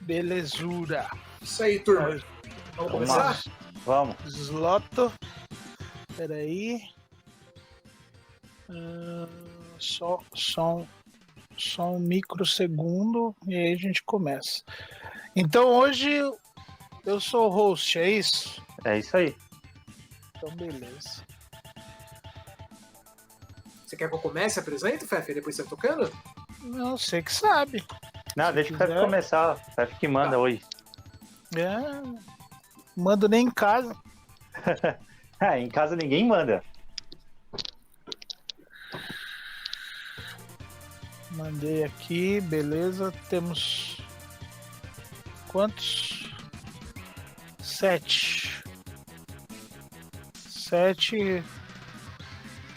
Belezura. Isso aí, turma. Vamos começar? Vamos. Sloto. Peraí. Só um microsegundo e aí a gente começa. Então hoje eu sou o host, é isso? É isso aí. Então beleza. Você quer que eu comece? Apresento, Fefe? Depois você tocando? Não, você que sabe. Não, deixa o Pepe começar. Pepe que manda Tá. hoje. Mando nem em casa. Em casa ninguém manda. Mandei aqui, beleza. Temos quantos? 7.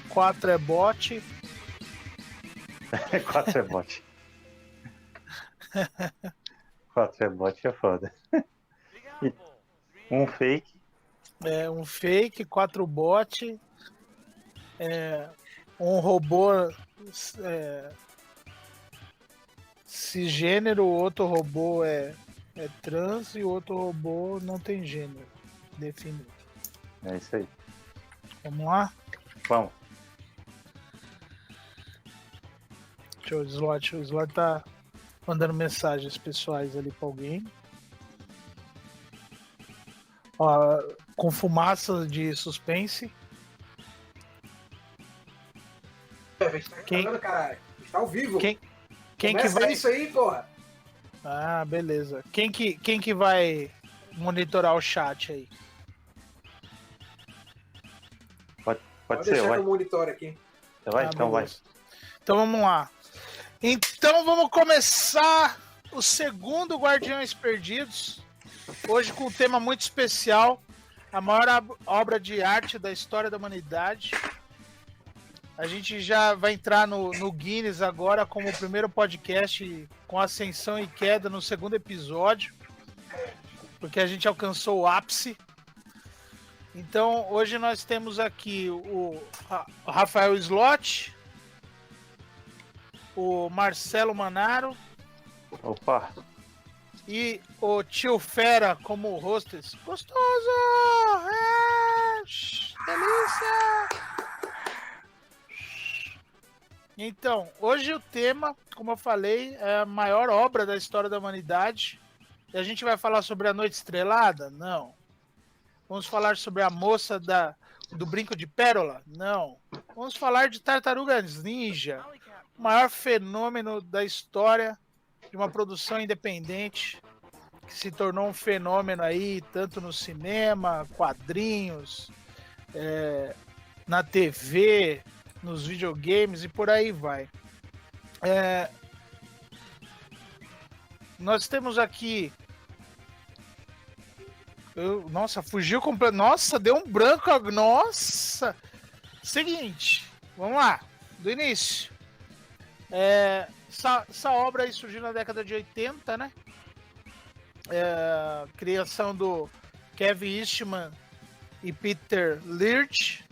4 é bot. 4 é bot. 4 é bot é foda. Um fake. Um fake, 4 bot. Um robô cisgênero, o outro robô é trans e o outro robô não tem gênero definido. É isso aí. Vamos lá? Vamos. Deixa eu, o Slot tá mandando mensagens pessoais ali pra alguém. Ó, com fumaça de suspense. Fefe, a gente tá gravando, caralho. A gente tá ao vivo. Quem que Começa vai... isso aí, porra. Ah, beleza. Quem que vai monitorar o chat aí? Pode deixar ser, vai. que eu monitore aqui. Você vai? Então vai. Beleza. Então vamos lá. Então vamos começar o segundo Guardiões Perdidos. Hoje com um tema muito especial. A maior obra de arte da história da humanidade. A gente já vai entrar no Guinness agora como o primeiro podcast com ascensão e queda no segundo episódio. Porque a gente alcançou o ápice. Então, hoje nós temos aqui o Rafael Slot, o Marcelo Manaro Opa. e o Tio Fera como hostess. Gostoso! Delícia! Então, hoje o tema, como eu falei, é a maior obra da história da humanidade. E a gente vai falar sobre a Noite Estrelada? Não. Vamos falar sobre a moça do brinco de pérola? Não. Vamos falar de Tartarugas Ninja, o maior fenômeno da história de uma produção independente que se tornou um fenômeno aí, tanto no cinema, quadrinhos, na TV, nos videogames e por aí vai. Nós temos aqui... Nossa, fugiu completo. Nossa, deu um branco. Nossa. Seguinte, vamos lá. Do início. Essa obra aí surgiu na década de 80, né? Criação do Kevin Eastman e Peter Laird.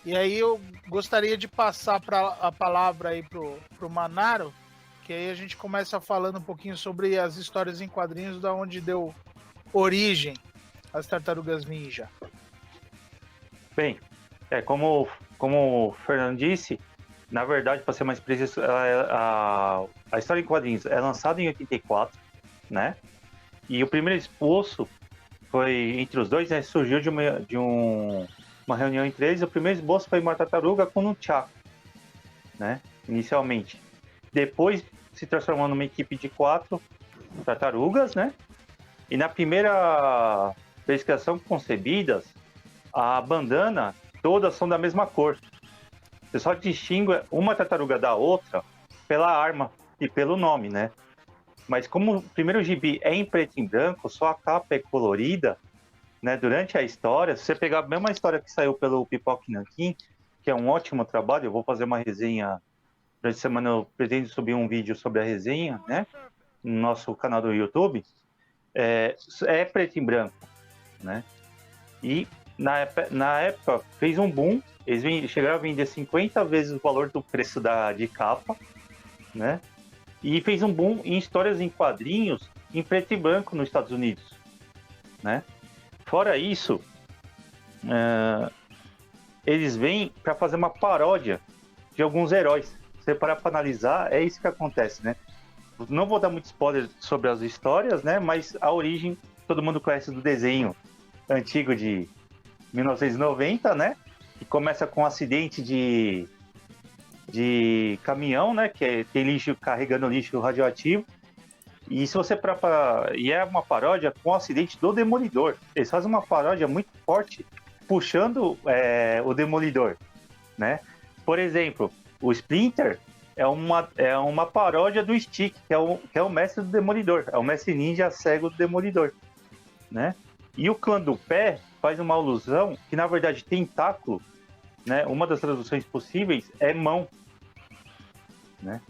E aí eu gostaria de passar a palavra aí pro Manaro, que aí a gente começa falando um pouquinho sobre as histórias em quadrinhos, da onde deu origem às Tartarugas Ninja. Bem, como o Fernando disse, na verdade, para ser mais preciso, a história em quadrinhos é lançada em 84, né? E o primeiro esboço foi entre os dois, né? Surgiu de uma reunião entre eles. O primeiro esboço foi uma tartaruga com um Chaco, né? Inicialmente. Depois se transformou numa equipe de 4 tartarugas, né? E na primeira vez que elas são concebidas, a bandana, todas são da mesma cor. Você só distingue uma tartaruga da outra pela arma e pelo nome, né? Mas como o primeiro gibi é em preto e branco, só a capa é colorida, né? Durante a história, se você pegar a mesma história que saiu pelo Pipoca Nanquim, que é um ótimo trabalho, eu vou fazer uma resenha, durante a semana eu pretendo subir um vídeo sobre a resenha, né? No nosso canal do YouTube. É preto e branco, né? E na época fez um boom, eles chegaram a vender 50 vezes o valor do preço de capa, né? E fez um boom em histórias em quadrinhos em preto e branco nos Estados Unidos, né? Fora isso, eles vêm para fazer uma paródia de alguns heróis. Se você parar para analisar, é isso que acontece, né? Não vou dar muito spoiler sobre as histórias, né? Mas a origem, todo mundo conhece do desenho antigo de 1990, né? Que começa com um acidente de caminhão, né? Que tem lixo carregando lixo radioativo. E se você e é uma paródia com o acidente do Demolidor. Eles fazem uma paródia muito forte, puxando o Demolidor, né? Por exemplo, o Splinter é uma paródia do Stick, que é o mestre do Demolidor, é o mestre ninja cego do Demolidor, né? E o Clã do Pé faz uma alusão que, na verdade, tentáculo, né? Uma das traduções possíveis é mão, né?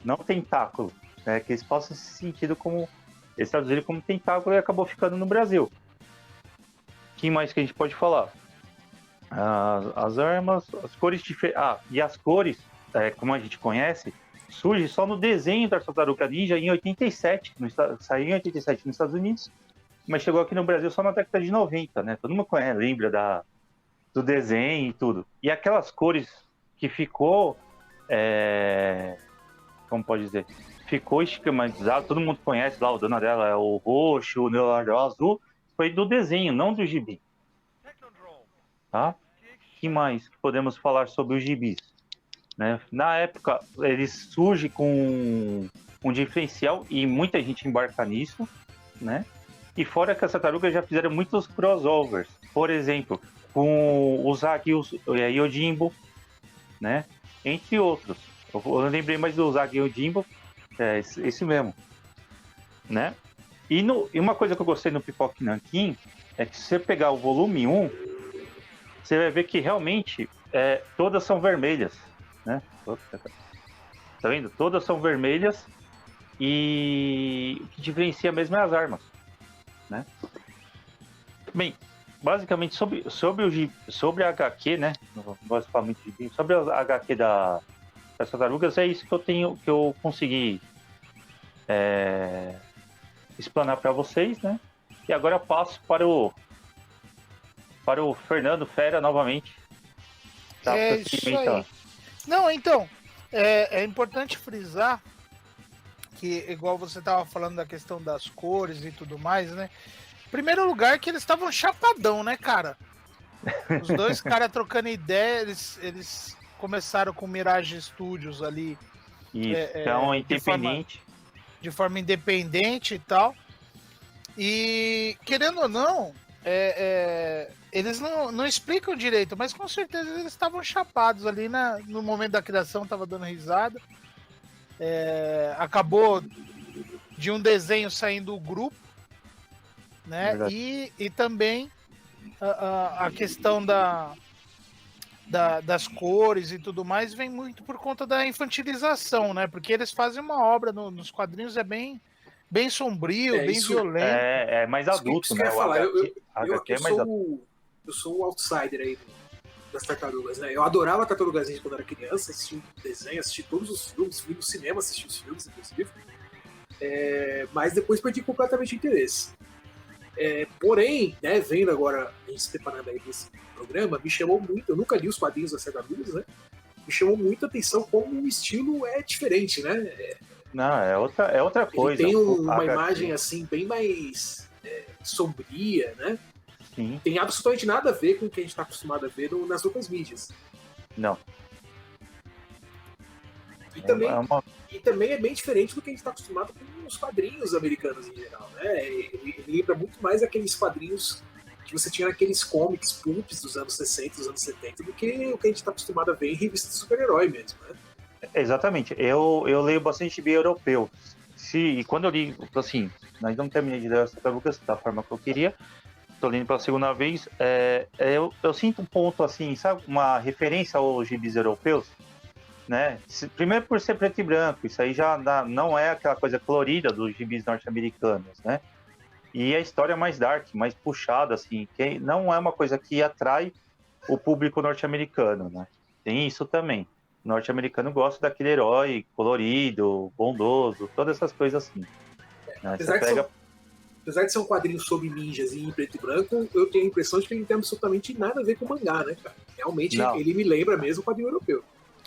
Não tentáculo, né? Que eles possam ser sentido como... Eles traduziram como tentáculo e acabou ficando no Brasil. O que mais que a gente pode falar? As armas, as cores diferentes... e as cores, como a gente conhece, surge só no desenho da Tartaruga Ninja em 87, saiu em 87 nos Estados Unidos, mas chegou aqui no Brasil só na década de 90, né? Todo mundo conhece, lembra do desenho e tudo. E aquelas cores que ficou... como pode dizer? Ficou esquematizado, todo mundo conhece lá, o Donatello é o roxo, o Leonardo é o azul, foi do desenho, não do gibi. Tá? O que mais podemos falar sobre os gibis? Né? Na época, eles surgem com um diferencial e muita gente embarca nisso, né? E fora que as tartarugas já fizeram muitos crossovers, por exemplo, com o Zag e o Yojimbo, né? Entre outros. Eu lembrei mais do Zag e o Yojimbo, esse mesmo, né? E uma coisa que eu gostei no Pipoque Nankin é que se você pegar o volume 1, você vai ver que realmente todas são vermelhas, né? Tá vendo? Todas são vermelhas e o que diferencia mesmo é as armas, né? Bem, basicamente sobre a HQ, né? Não gosto de falar muito de sobre a HQ das tartarugas, é isso que eu consegui explanar para vocês, né? E agora eu passo para o Fernando Fera novamente. Tá, É isso aí. Não, então, é importante frisar que, igual você estava falando da questão das cores e tudo mais, né? Primeiro lugar que eles estavam chapadão, né, cara? Os dois caras trocando ideia, eles começaram com Mirage Studios ali. Isso, então independente. De forma independente e tal. E, querendo ou não, eles não explicam direito, mas com certeza eles estavam chapados ali no momento da criação, tava dando risada. Acabou de um desenho saindo o grupo, né? E também a questão das cores e tudo mais vem muito por conta da infantilização, né? Porque eles fazem uma obra nos quadrinhos bem sombrio, bem violento. É mais adulto, isso né? Que eu ia falar. HQ é mais adulto. Eu sou o outsider aí das tartarugas, né? Eu adorava Tartarugas Ninja quando era criança, assisti o desenho, assisti todos os filmes, fui no cinema assistir os filmes, inclusive. Mas depois perdi completamente o interesse. Porém, né, vendo agora, a gente se preparando aí desse programa, me chamou muito, eu nunca li os quadrinhos das tartarugas, né? Me chamou muito a atenção como o estilo é diferente, né? Não, é outra coisa. Ele tem uma imagem assim, bem mais sombria, né? Sim. Tem absolutamente nada a ver com o que a gente está acostumado a ver nas outras mídias. Não. E também é bem diferente do que a gente está acostumado com os quadrinhos americanos em geral, né? Ele lembra muito mais aqueles quadrinhos que você tinha naqueles comics pulps dos anos 60, dos anos 70, do que o que a gente está acostumado a ver em revistas de super-herói mesmo, né? Exatamente. Eu leio bastante gibi europeu. E quando eu li, assim, nós não terminei de ler as tartarugas da forma que eu queria, tô lendo pela segunda vez, eu sinto um ponto, assim, sabe, uma referência aos gibis europeus, né? Primeiro por ser preto e branco, isso aí já não é aquela coisa colorida dos gibis norte-americanos, né? E a história é mais dark, mais puxada, assim, que não é uma coisa que atrai o público norte-americano, né? Tem isso também. O norte-americano gosta daquele herói colorido, bondoso, todas essas coisas assim. Né? Apesar de ser um quadrinho sobre ninjas e em preto e branco, eu tenho a impressão de que ele não tem absolutamente nada a ver com mangá, né, cara? Realmente, ele me lembra mesmo o quadrinho europeu.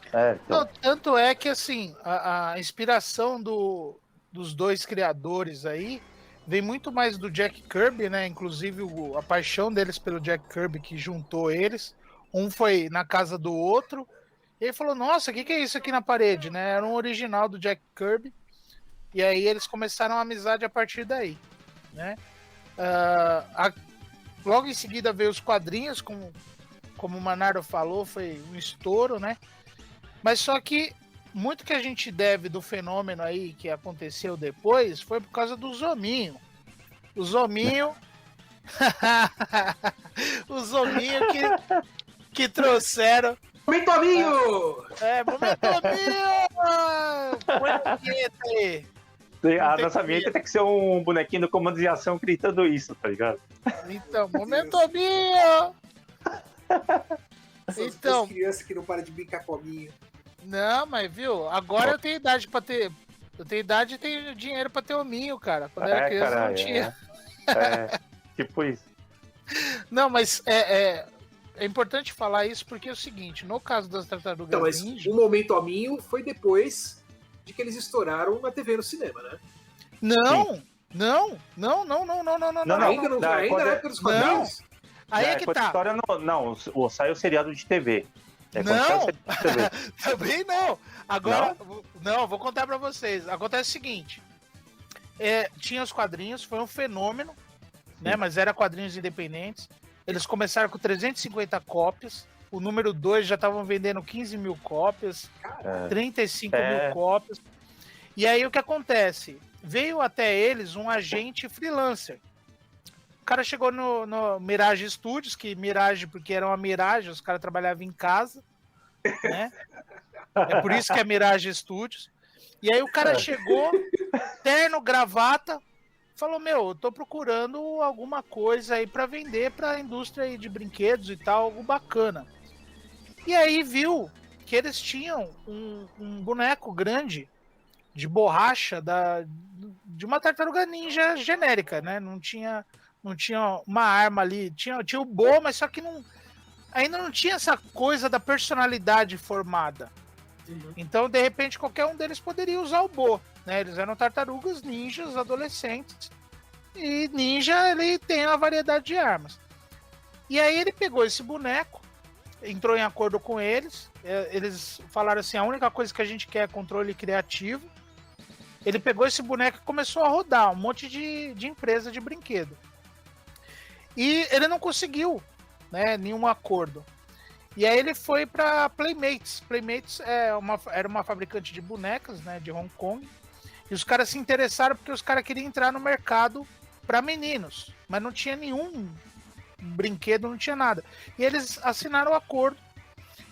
Então. Não, tanto é que, assim, a inspiração dos dois criadores aí vem muito mais do Jack Kirby, né? Inclusive, a paixão deles pelo Jack Kirby que juntou eles. Um foi na casa do outro. E ele falou, nossa, o que é isso aqui na parede, né? Era um original do Jack Kirby. E aí eles começaram a amizade a partir daí, né? Logo em seguida veio os quadrinhos, como o Manardo falou, foi um estouro, né? Mas só que muito que a gente deve do fenômeno aí que aconteceu depois foi por causa do Zominho. O Zominho... o Zominho que trouxeram... Momento Aminho! Momento Aminho! Põe a vinheta aí. A nossa vinheta tem que ser um bonequinho do comando de ação gritando isso, tá ligado? Então, momento Aminho! Então, crianças que não param de brincar com a minha. Não, mas viu, agora eu tenho idade pra ter. Eu tenho idade e tenho dinheiro pra ter hominho, cara. Quando eu era criança não tinha. Tipo isso. Não, mas é importante falar isso porque é o seguinte, no caso das Tartarugas Ninja... o momento Aminho foi depois de que eles estouraram na TV no cinema, né? Não. Ainda na época dos quadrinhos? Aí é que tá. História não, saiu o seriado de TV. Não, também não. Agora, não, vou contar pra vocês. Acontece o seguinte, tinha os quadrinhos, foi um fenômeno, né? Mas era quadrinhos independentes. Eles começaram com 350 cópias. O número 2 já estavam vendendo 15 mil cópias, 35 mil cópias. E aí o que acontece? Veio até eles um agente freelancer. O cara chegou no Mirage Studios, que Mirage, porque era uma Mirage, os caras trabalhavam em casa, né? É por isso que é Mirage Studios. E aí o cara chegou, terno, gravata, falou, eu tô procurando alguma coisa aí pra vender pra indústria aí de brinquedos e tal, algo bacana. E aí viu que eles tinham um boneco grande de borracha de uma tartaruga ninja genérica, né? Não tinha uma arma ali, tinha o Bo, mas só que ainda não tinha essa coisa da personalidade formada. Uhum. Então, de repente, qualquer um deles poderia usar o Bo, né? Eles eram tartarugas ninjas, adolescentes, e ninja, ele tem uma variedade de armas. E aí ele pegou esse boneco, entrou em acordo com eles, eles falaram assim, a única coisa que a gente quer é controle criativo. Ele pegou esse boneco e começou a rodar um monte de empresa de brinquedo. E ele não conseguiu, né, nenhum acordo. E aí ele foi para Playmates. Playmates era uma fabricante de bonecas, né, de Hong Kong. E os caras se interessaram porque os caras queriam entrar no mercado para meninos. Mas não tinha nenhum brinquedo, não tinha nada. E eles assinaram o acordo.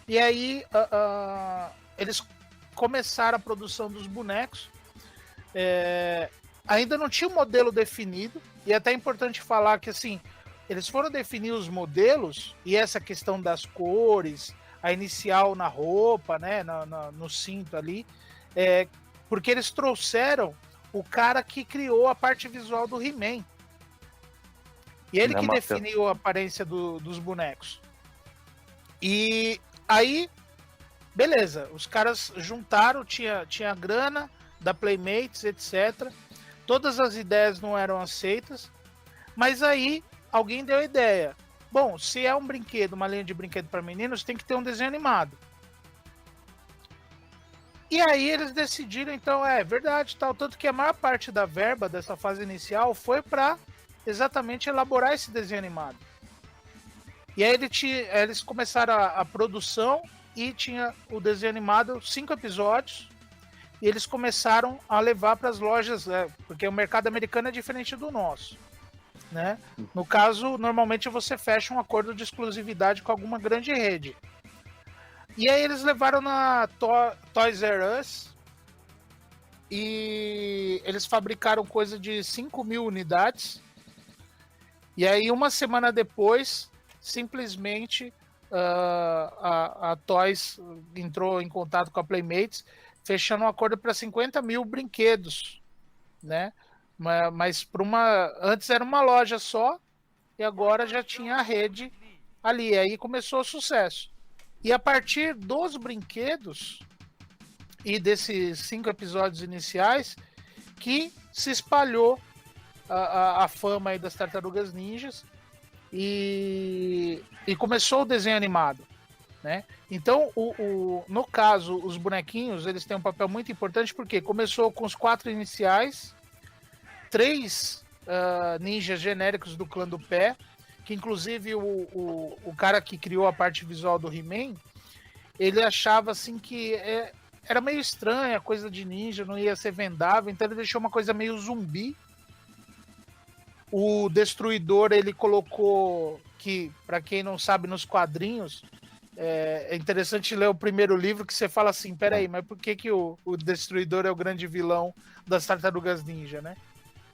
E aí eles começaram a produção dos bonecos. Ainda não tinha um modelo definido. E é até importante falar que assim, eles foram definir os modelos e essa questão das cores, a inicial na roupa, né, no cinto ali, porque eles trouxeram o cara que criou a parte visual do He-Man. E ele que definiu a aparência dos bonecos. E aí, beleza, os caras juntaram, tinha grana da Playmates, etc. Todas as ideias não eram aceitas, mas aí alguém deu a ideia. Bom, se é um brinquedo, uma linha de brinquedo para meninos, tem que ter um desenho animado. E aí eles decidiram, então, verdade, tal, tanto que a maior parte da verba dessa fase inicial foi para exatamente elaborar esse desenho animado. E aí eles começaram a produção e tinha o desenho animado, 5 episódios, e eles começaram a levar para as lojas, porque o mercado americano é diferente do nosso. Né? No caso, normalmente você fecha um acordo de exclusividade com alguma grande rede. E aí eles levaram na Toys R Us e eles fabricaram coisa de 5.000 unidades. E aí uma semana depois, simplesmente a Toys entrou em contato com a Playmates, fechando um acordo para 50 mil brinquedos, né? Mas antes era uma loja só e agora já tinha a rede ali. Aí começou o sucesso. E a partir dos brinquedos e desses 5 episódios iniciais que se espalhou a fama aí das Tartarugas Ninjas e começou o desenho animado, né? Então, no caso, os bonequinhos, eles têm um papel muito importante porque começou com os 4 iniciais, 3 ninjas genéricos do clã do pé, que inclusive o cara que criou a parte visual do He-Man, ele achava assim que era meio estranha, coisa de ninja, não ia ser vendável, então ele deixou uma coisa meio zumbi. O Destruidor, ele colocou que, para quem não sabe, nos quadrinhos, é interessante ler o primeiro livro, que você fala assim, peraí, mas por que o Destruidor é o grande vilão das Tartarugas Ninja, né?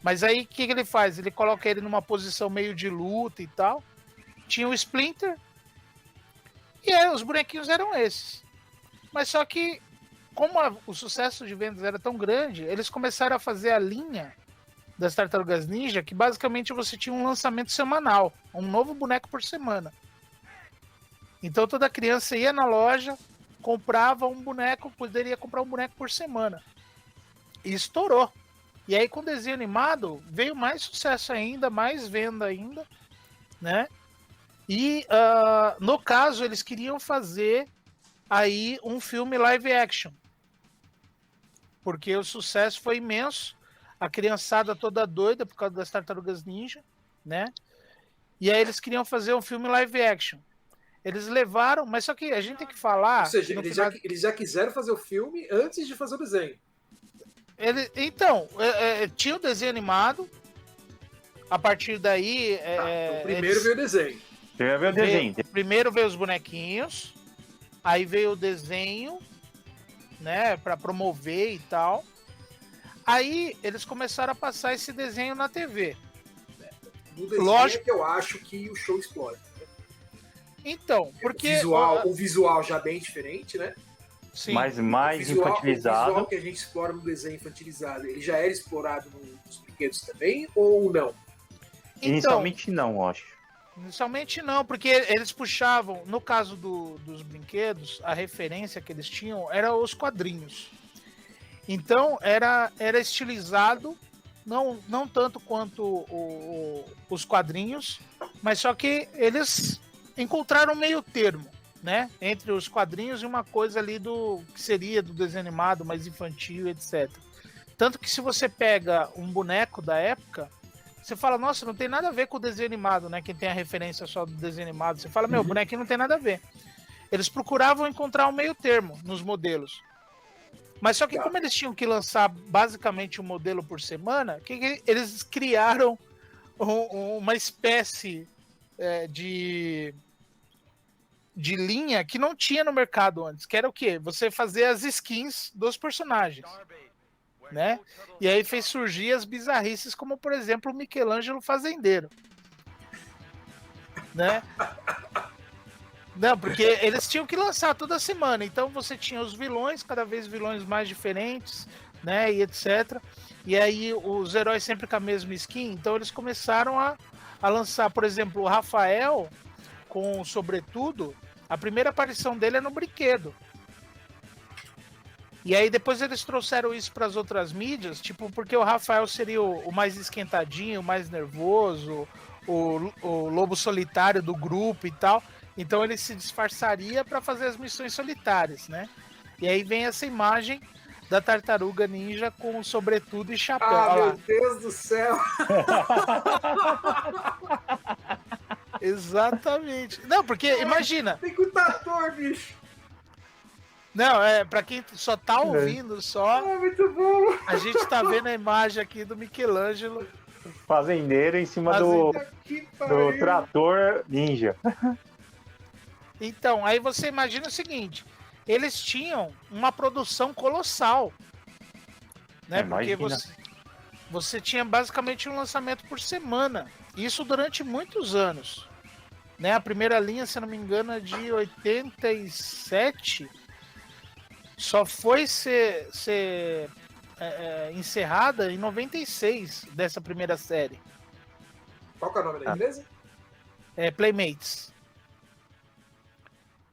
Mas aí, o que ele faz? Ele coloca ele numa posição meio de luta e tal. Tinha o Splinter. E os bonequinhos eram esses. Mas só que, como o sucesso de vendas era tão grande, eles começaram a fazer a linha das Tartarugas Ninja, que basicamente você tinha um lançamento semanal. Um novo boneco por semana. Então toda criança ia na loja, comprava um boneco, poderia comprar um boneco por semana. E estourou. E aí com o desenho animado veio mais sucesso ainda, mais venda ainda, né? E no caso eles queriam fazer aí um filme live action. Porque o sucesso foi imenso, a criançada toda doida por causa das Tartarugas Ninja, né? E aí eles queriam fazer um filme live action. Eles levaram, mas só que a gente tem que falar... Ou seja, eles já quiseram fazer o filme antes de fazer o desenho. Então, tinha o desenho animado. A partir daí. Então primeiro veio o desenho. Primeiro veio os bonequinhos. Aí veio o desenho, né? Pra promover e tal. Aí eles começaram a passar esse desenho na TV. No desenho é que eu acho que o show explode. Né? Então, porque. O visual já bem diferente, né? Sim. Mas mais infantilizado. O visual que a gente explora no desenho infantilizado, ele já era explorado nos brinquedos também, ou não? Inicialmente não, acho. Inicialmente não, porque eles puxavam, no caso dos brinquedos, a referência que eles tinham era os quadrinhos. Então era estilizado, não tanto quanto os quadrinhos, mas só que eles encontraram um meio termo, né, entre os quadrinhos e uma coisa ali que seria do desenho animado, mais infantil, etc. Tanto que se você pega um boneco da época, você fala, nossa, não tem nada a ver com o desenho animado, né? Quem tem a referência só do desenho animado, você fala, meu, o bonequinho não tem nada a ver. Eles procuravam encontrar um meio termo nos modelos. Mas só que como eles tinham que lançar basicamente um modelo por semana, eles criaram uma espécie de linha que não tinha no mercado antes, que era o quê? Você fazer as skins dos personagens, né? E aí fez surgir as bizarrices, como por exemplo o Michelangelo Fazendeiro, né? Não, porque eles tinham que lançar toda semana, então você tinha os vilões, cada vez vilões mais diferentes, né, e etc. E aí os heróis sempre com a mesma skin, então eles começaram a lançar, por exemplo, o Rafael com o Sobretudo. A primeira aparição dele é no brinquedo. E aí depois eles trouxeram isso para as outras mídias, tipo, porque o Rafael seria o mais esquentadinho, o mais nervoso, o lobo solitário do grupo e tal. Então ele se disfarçaria para fazer as missões solitárias, né? E aí vem essa imagem da Tartaruga Ninja com sobretudo e chapéu. Ah, meu Deus do céu! Exatamente. Não, porque imagina. Tem que estar ator, bicho. Não, pra quem só tá ouvindo só. É muito bom. A gente tá vendo a imagem aqui do Michelangelo. Fazendeiro em cima do trator ninja. Então, aí você imagina o seguinte: eles tinham uma produção colossal, né? Porque você tinha basicamente um lançamento por semana. Isso durante muitos anos. né? A primeira linha, se eu não me engano, é de 87. Só foi ser encerrada em 96 dessa primeira série. Qual que é o nome da empresa? Playmates.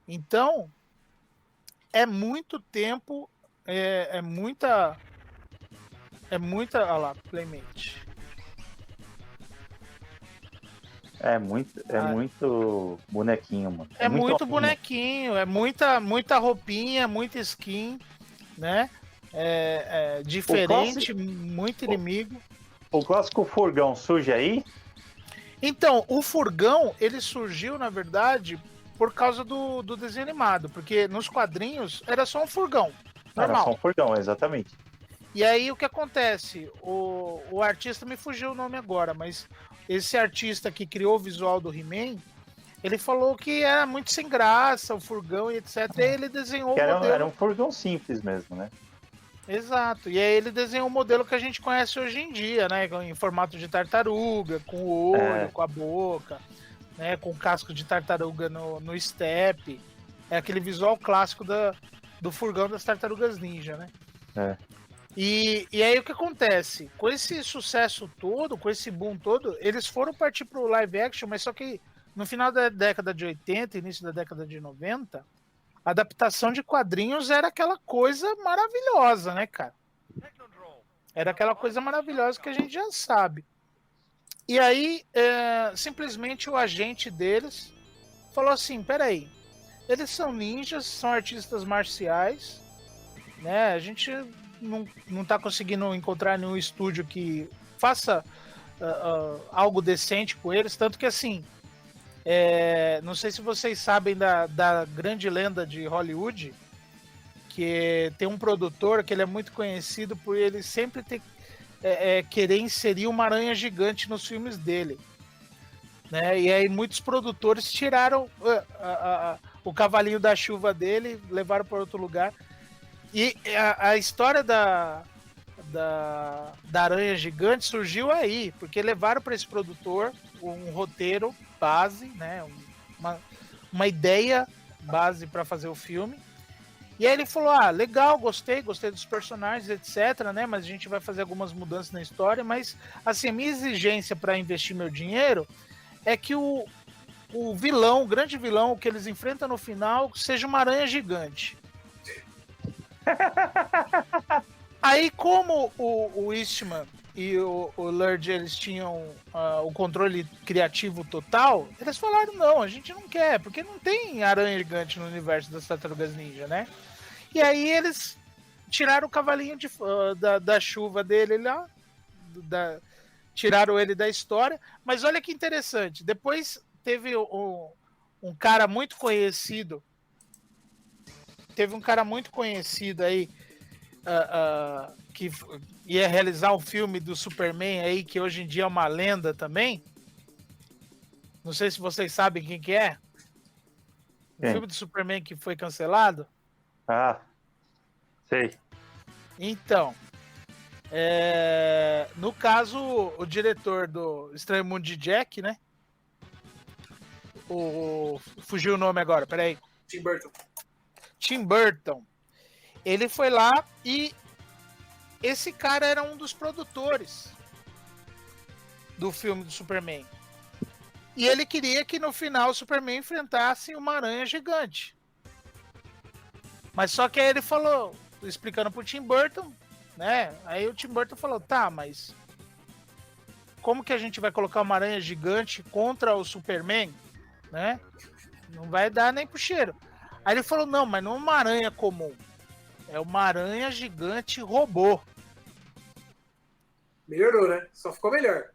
Então, é muito tempo, é muita. Olha lá, Playmate. É muito bonequinho, mano. É muito bonequinho, é muita roupinha, muita skin, né? Diferente, muito inimigo. O clássico furgão surge aí? Então, o furgão, ele surgiu, na verdade, por causa do desenho animado, porque nos quadrinhos era só um furgão, normal. Era só um furgão, exatamente. E aí o que acontece? O artista, me fugiu o nome agora, mas esse artista que criou o visual do He-Man, ele falou que era muito sem graça, o furgão e etc. E aí ele desenhou o modelo. Era um furgão simples mesmo, né? Exato. E aí ele desenhou o modelo que a gente conhece hoje em dia, né? Em formato de tartaruga, com o olho, com a boca, né? Com o casco de tartaruga no step. É aquele visual clássico do furgão das tartarugas ninja, né? E aí o que acontece? Com esse sucesso todo, com esse boom todo, eles foram partir pro live action, mas só que no final da década de 80, início da década de 90, a adaptação de quadrinhos era aquela coisa maravilhosa, né, cara? Era aquela coisa maravilhosa que a gente já sabe. E aí, simplesmente o agente deles falou assim, peraí, eles são ninjas, são artistas marciais, né? A gente não tá conseguindo encontrar nenhum estúdio que faça algo decente com eles, tanto que assim, não sei se vocês sabem da grande lenda de Hollywood, que tem um produtor que ele é muito conhecido por ele sempre querer inserir uma aranha gigante nos filmes dele, né? E aí muitos produtores tiraram o cavalinho da chuva dele, levaram para outro lugar. E a história da aranha gigante surgiu aí, porque levaram para esse produtor um roteiro base, né? Uma ideia base para fazer o filme. E aí ele falou, legal, gostei dos personagens, etc, né? Mas a gente vai fazer algumas mudanças na história, mas assim, a minha exigência para investir meu dinheiro é que o vilão, o grande vilão, o que eles enfrentam no final, seja uma aranha gigante. Aí, como o Eastman e o Lurd, eles tinham o controle criativo total, eles falaram, não, a gente não quer, porque não tem aranha gigante no universo das Tartarugas Ninja, né? E aí eles tiraram o cavalinho da chuva dele lá, tiraram ele da história, mas olha que interessante, depois teve um cara muito conhecido, aí, que ia realizar um filme do Superman aí, que hoje em dia é uma lenda também. Não sei se vocês sabem quem que é. O filme do Superman que foi cancelado. Sei. Então, no caso, o diretor do Estranho Mundo de Jack, né? Fugiu o nome agora, peraí. Tim Burton. Ele foi lá e esse cara era um dos produtores do filme do Superman. E ele queria que no final o Superman enfrentasse uma aranha gigante. Mas só que aí ele falou, explicando pro Tim Burton, né? Aí o Tim Burton falou, tá, mas como que a gente vai colocar uma aranha gigante contra o Superman, né? Não vai dar nem pro cheiro. Aí ele falou, não, mas não é uma aranha comum. É uma aranha gigante robô. Melhorou, né? Só ficou melhor.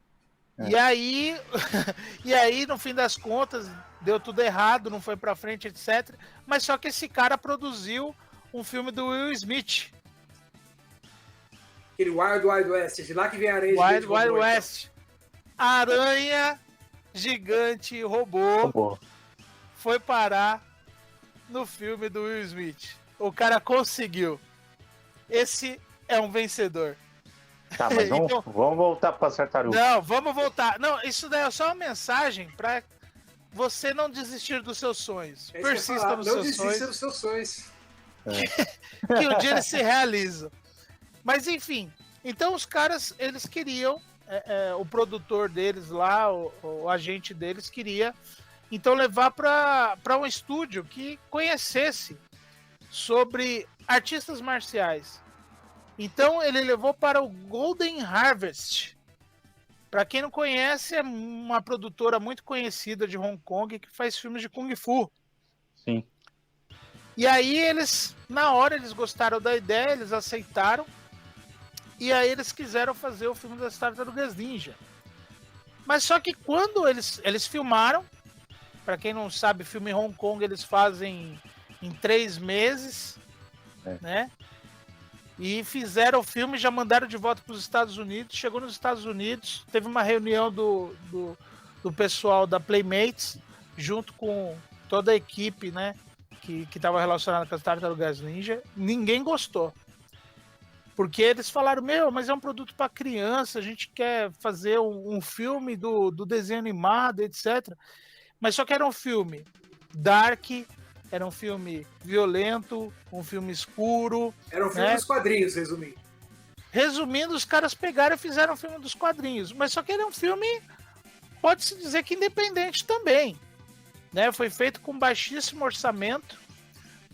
E aí, no fim das contas, deu tudo errado, não foi pra frente, etc. Mas só que esse cara produziu um filme do Will Smith. Aquele Wild Wild West, de lá que vem a aranha gigante. Wild West. Aranha gigante robô. Foi parar no filme do Will Smith. O cara conseguiu. Esse é um vencedor. Tá, mas vamos voltar para as tartarugas. Não, vamos voltar. Não, isso daí é só uma mensagem para você não desistir dos seus sonhos. É isso que eu ia Persista falar, nos não seus desista sonhos, dos seus sonhos. que um dia eles se realizam. Mas enfim, então os caras, eles queriam, o produtor deles lá, o agente deles queria, então levar para um estúdio que conhecesse sobre artistas marciais. Então ele levou para o Golden Harvest. Para quem não conhece, é uma produtora muito conhecida de Hong Kong que faz filmes de Kung Fu. Sim. E aí eles, na hora, eles gostaram da ideia, eles aceitaram. E aí eles quiseram fazer o filme das Tartarugas Ninja. Mas só que quando eles filmaram, para quem não sabe, filme em Hong Kong eles fazem em 3 meses, né? E fizeram o filme, já mandaram de volta para os Estados Unidos. Chegou nos Estados Unidos, teve uma reunião do pessoal da Playmates, junto com toda a equipe, né? Que estava relacionada com as Tartarugas Ninja. Ninguém gostou. Porque eles falaram, mas é um produto para criança, a gente quer fazer um filme do desenho animado, etc. Mas só que era um filme dark, era um filme violento, um filme escuro. Era um filme dos quadrinhos, resumindo. Resumindo, os caras pegaram e fizeram um filme dos quadrinhos. Mas só que era um filme, pode-se dizer que independente também. Né? Foi feito com baixíssimo orçamento,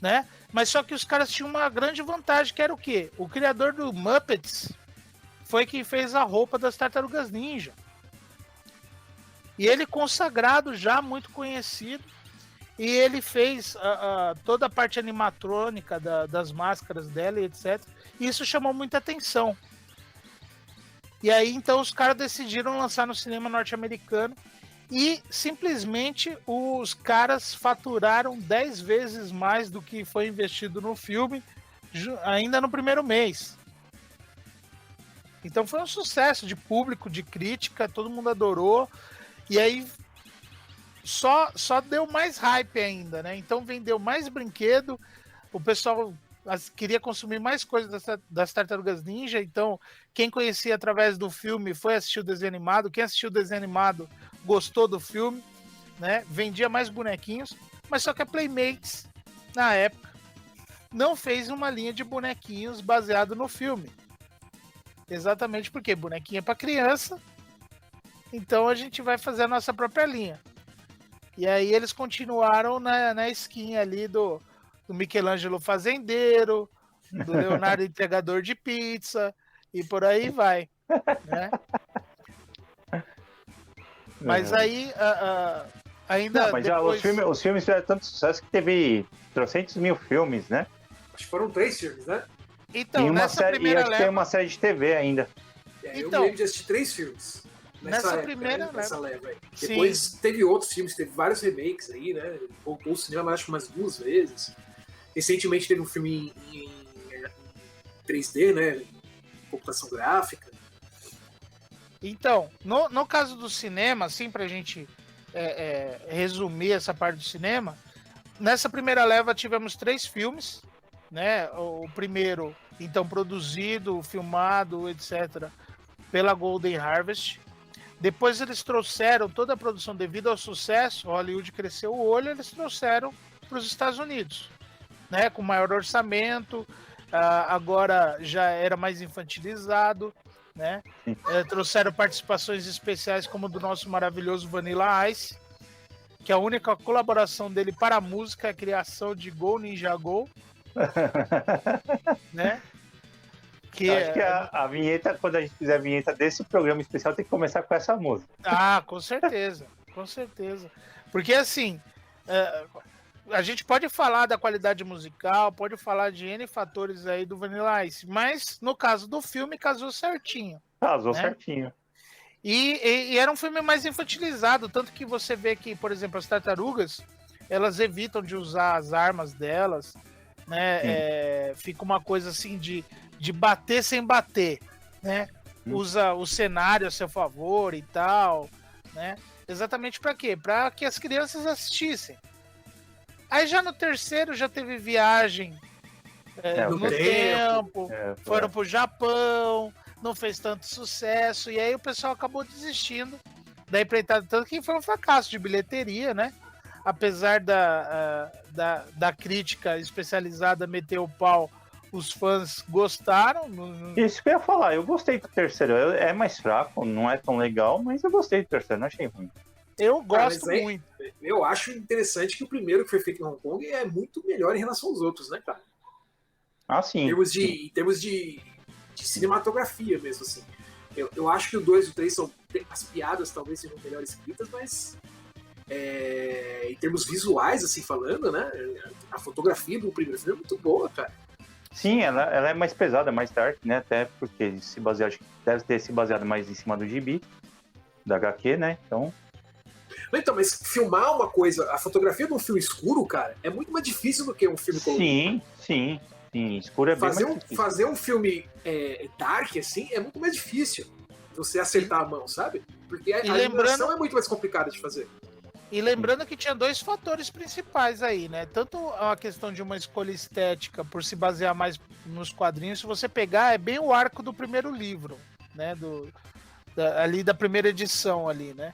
né? Mas só que os caras tinham uma grande vantagem, que era o quê? O criador do Muppets foi quem fez a roupa das Tartarugas Ninja. E ele consagrado já, muito conhecido. E ele fez toda a parte animatrônica das máscaras dela e etc. E isso chamou muita atenção. E aí, então, os caras decidiram lançar no cinema norte-americano. E, simplesmente, os caras faturaram 10 vezes mais do que foi investido no filme, ainda no primeiro mês. Então, foi um sucesso de público, de crítica, todo mundo adorou. E aí... Só deu mais hype ainda, né? Então vendeu mais brinquedo, o pessoal queria consumir mais coisas das Tartarugas Ninja, então quem conhecia através do filme foi assistir o desenho animado, quem assistiu o desenho animado gostou do filme, né? Vendia mais bonequinhos, mas só que a Playmates, na época, não fez uma linha de bonequinhos baseado no filme. Exatamente porque bonequinho é para criança, então a gente vai fazer a nossa própria linha. E aí eles continuaram na skin ali do Michelangelo Fazendeiro, do Leonardo Entregador de Pizza, e por aí vai, né? Mas aí, ainda não, mas depois... os filmes fizeram tanto sucesso que teve 300.000 filmes, né? Acho que foram 3 filmes, né? Então, e nessa série, primeira e acho que tem uma série de TV ainda. Eu me lembro de assistir 3 filmes. Nessa época, primeira, né? Nessa leva aí. Sim. Depois teve outros filmes, teve vários remakes aí, né? Voltou o cinema, acho que umas 2 vezes. Recentemente teve um filme em 3D, né? Computação gráfica. Então, no caso do cinema, assim, pra gente resumir essa parte do cinema, nessa primeira leva tivemos 3 filmes, né? O primeiro, então, produzido, filmado, etc., pela Golden Harvest. Depois eles trouxeram toda a produção devido ao sucesso, Hollywood cresceu o olho, eles trouxeram para os Estados Unidos, né, com maior orçamento, agora já era mais infantilizado, né, trouxeram participações especiais como do nosso maravilhoso Vanilla Ice, que a única colaboração dele para a música é a criação de Go Ninja Go, né? Acho que a vinheta, quando a gente fizer a vinheta desse programa especial, tem que começar com essa música. Ah, com certeza, com certeza. Porque assim, a gente pode falar da qualidade musical, pode falar de N fatores aí do Vanilla Ice, mas no caso do filme, casou certinho. Casou né? certinho. E era um filme mais infantilizado, tanto que você vê que, por exemplo, as tartarugas, elas evitam de usar as armas delas, né? Fica uma coisa assim de bater sem bater, né? Usa o cenário a seu favor e tal, né? Exatamente para quê? Para que as crianças assistissem. Aí já no terceiro já teve viagem no tempo, foram pro Japão, não fez tanto sucesso, e aí o pessoal acabou desistindo da empreitada, tanto que foi um fracasso de bilheteria, né? Apesar da crítica especializada meter o pau, os fãs gostaram. Isso que eu ia falar, eu gostei do terceiro. É mais fraco, não é tão legal, mas eu gostei do terceiro, não achei ruim. Eu gosto muito. Eu acho interessante que o primeiro que foi feito em Hong Kong é muito melhor em relação aos outros, né, cara? Ah, sim. Em termos de cinematografia mesmo, assim. Eu acho que o 2 e o 3 são. As piadas talvez sejam melhor escritas, mas. Em termos visuais, assim, falando, né? A fotografia do primeiro filme é muito boa, cara. Sim, ela é mais pesada, mais dark, né? Até porque ele se baseia, acho que deve ter se baseado mais em cima do gibi, da HQ, né? Então, mas filmar uma coisa, a fotografia de um filme escuro, cara, é muito mais difícil do que um filme colorido. Sim. Escuro é bem mais difícil. Fazer um filme dark, assim, é muito mais difícil você acertar a mão, sabe? Porque a animação é muito mais complicada de fazer. E lembrando que tinha dois fatores principais aí, né? Tanto a questão de uma escolha estética por se basear mais nos quadrinhos, se você pegar, é bem o arco do primeiro livro, né? Ali da primeira edição ali, né?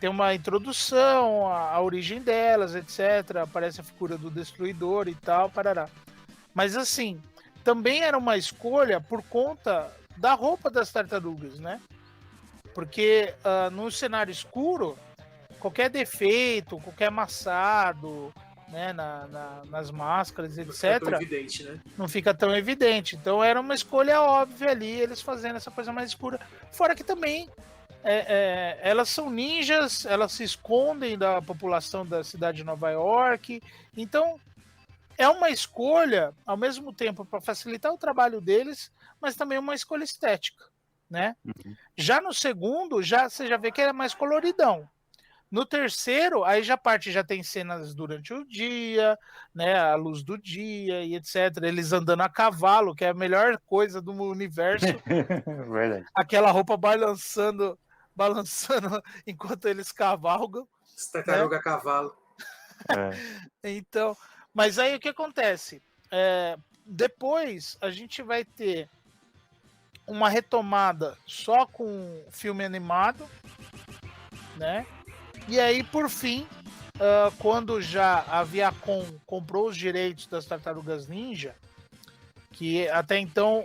Tem uma introdução, a origem delas, etc. Aparece a figura do Destruidor e tal, parará. Mas assim, também era uma escolha por conta da roupa das tartarugas, né? Porque no cenário escuro, qualquer defeito, qualquer amassado, né, nas máscaras, etc. Não fica tão evidente, né? Não fica tão evidente. Então era uma escolha óbvia ali, eles fazendo essa coisa mais escura. Fora que também elas são ninjas, elas se escondem da população da cidade de Nova York. Então é uma escolha, ao mesmo tempo, para facilitar o trabalho deles, mas também uma escolha estética, né? Uhum. Já no segundo, você já vê que é mais coloridão. No terceiro, aí já tem cenas durante o dia, né, a luz do dia e etc. Eles andando a cavalo, que é a melhor coisa do universo. Verdade. Aquela roupa balançando enquanto eles cavalgam. Tartaruga a cavalo. Então, mas aí o que acontece? Depois a gente vai ter uma retomada só com filme animado, né? E aí, por fim, quando já a Viacom comprou os direitos das Tartarugas Ninja, que até então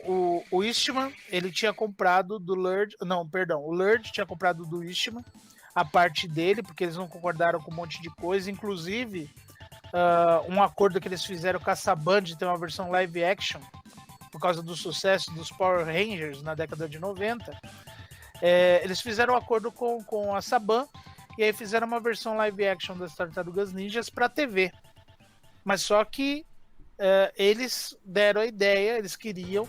o Eastman, ele tinha comprado do Lurd, o Lurd tinha comprado do Eastman a parte dele, porque eles não concordaram com um monte de coisa, inclusive um acordo que eles fizeram com a Saban de ter uma versão live action, por causa do sucesso dos Power Rangers na década de 90, eles fizeram um acordo com a Saban, e aí fizeram uma versão live action das Tartarugas Ninjas para TV. Mas só que eles deram a ideia, eles queriam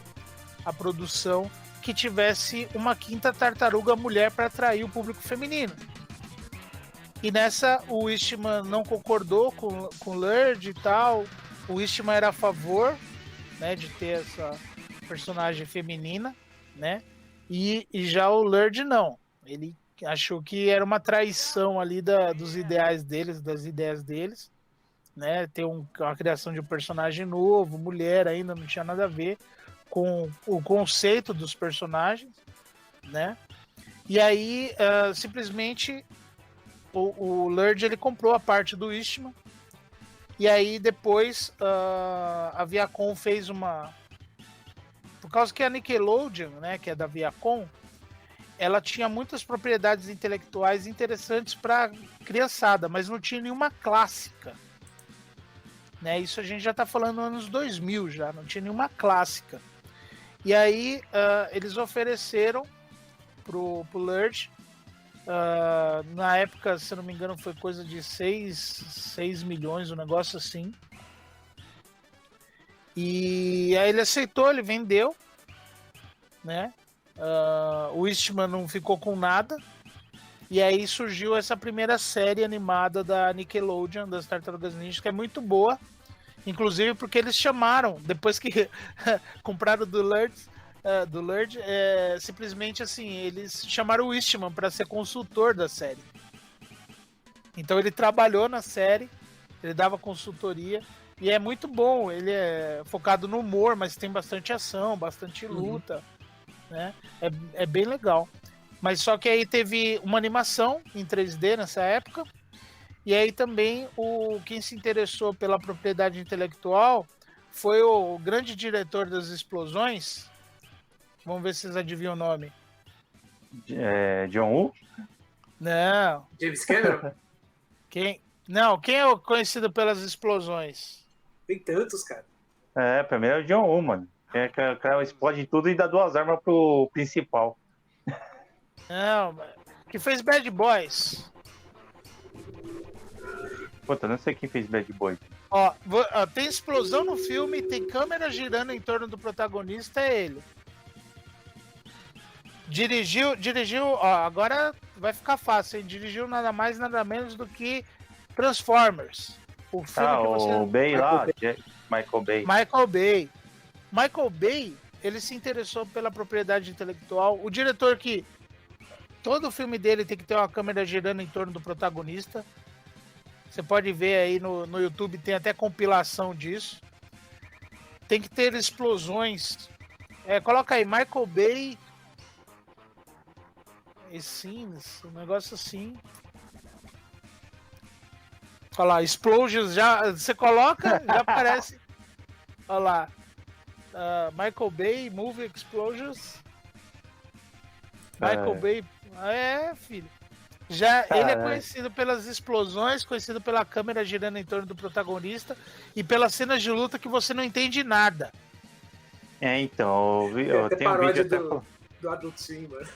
a produção que tivesse uma quinta tartaruga mulher para atrair o público feminino. E nessa o Eastman não concordou com o Lurd e tal. O Eastman era a favor, né, de ter essa personagem feminina, né? E já o Lurd não. Ele achou que era uma traição ali dos ideais deles, das ideias deles, né? Ter uma criação de um personagem novo, mulher ainda, não tinha nada a ver com o conceito dos personagens, né? E aí, simplesmente, o Lurd, ele comprou a parte do Eastman, e aí depois a Viacom fez uma... Por causa que a Nickelodeon, né, que é da Viacom, ela tinha muitas propriedades intelectuais interessantes para criançada, mas não tinha nenhuma clássica. Né? Isso a gente já está falando nos anos 2000 já, não tinha nenhuma clássica. E aí eles ofereceram pro Lurd, na época, se eu não me engano, foi coisa de 6 milhões, um negócio assim. E aí ele aceitou, ele vendeu, né? O Eastman não ficou com nada. E aí surgiu essa primeira série animada da Nickelodeon, das Tartarugas Ninja, que é muito boa. Inclusive porque eles chamaram, depois que compraram do Lurd, simplesmente assim, eles chamaram o Eastman para ser consultor da série. Então ele trabalhou na série, ele dava consultoria, e é muito bom. Ele é focado no humor, mas tem bastante ação, bastante luta. Né? É bem legal. Mas só que aí teve uma animação em 3D nessa época. E aí também quem se interessou pela propriedade intelectual foi o grande diretor das explosões. Vamos ver se vocês adivinham o nome. John Woo? Não. James Cameron? Quem é o conhecido pelas explosões? Tem tantos, cara. Pra mim é o John Woo, mano. O cara explode tudo e dá 2 armas pro principal. Não, que fez Bad Boys. Puta, não sei quem fez Bad Boy. Ó, tem explosão no filme, tem câmera girando em torno do protagonista, é ele. Dirigiu, ó, agora vai ficar fácil, hein? Dirigiu nada mais, nada menos do que Transformers. O filme que você... o Bay lá, Michael Bay. Michael Bay, ele se interessou pela propriedade intelectual. O diretor que... Todo filme dele tem que ter uma câmera girando em torno do protagonista. Você pode ver aí no YouTube, tem até compilação disso. Tem que ter explosões. Coloca aí, Michael Bay... um negócio assim. Olha lá, Explosions, já, você coloca, já aparece. Olha lá. Michael Bay, Movie Explosions. Michael Bay. Filho. Ele é conhecido pelas explosões, conhecido pela câmera girando em torno do protagonista e pelas cenas de luta que você não entende nada. Então, eu tenho um vídeo até... do Adult Swim, mano.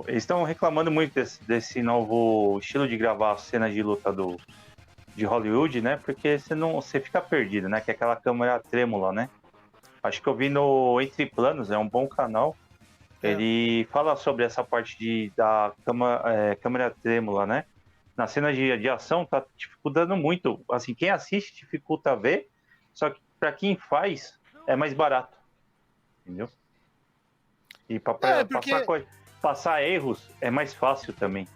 Eles estão reclamando muito desse novo estilo de gravar cenas de luta de Hollywood, né? Porque você fica perdido, né? Que é aquela câmera trêmula, né? Acho que eu vi no Entre Planos, é um bom canal. Ele fala sobre essa parte da câmera trêmula, né? Na cena de ação tá dificultando muito. Assim, quem assiste dificulta ver, só que para quem faz é mais barato, entendeu? E para passar erros é mais fácil também.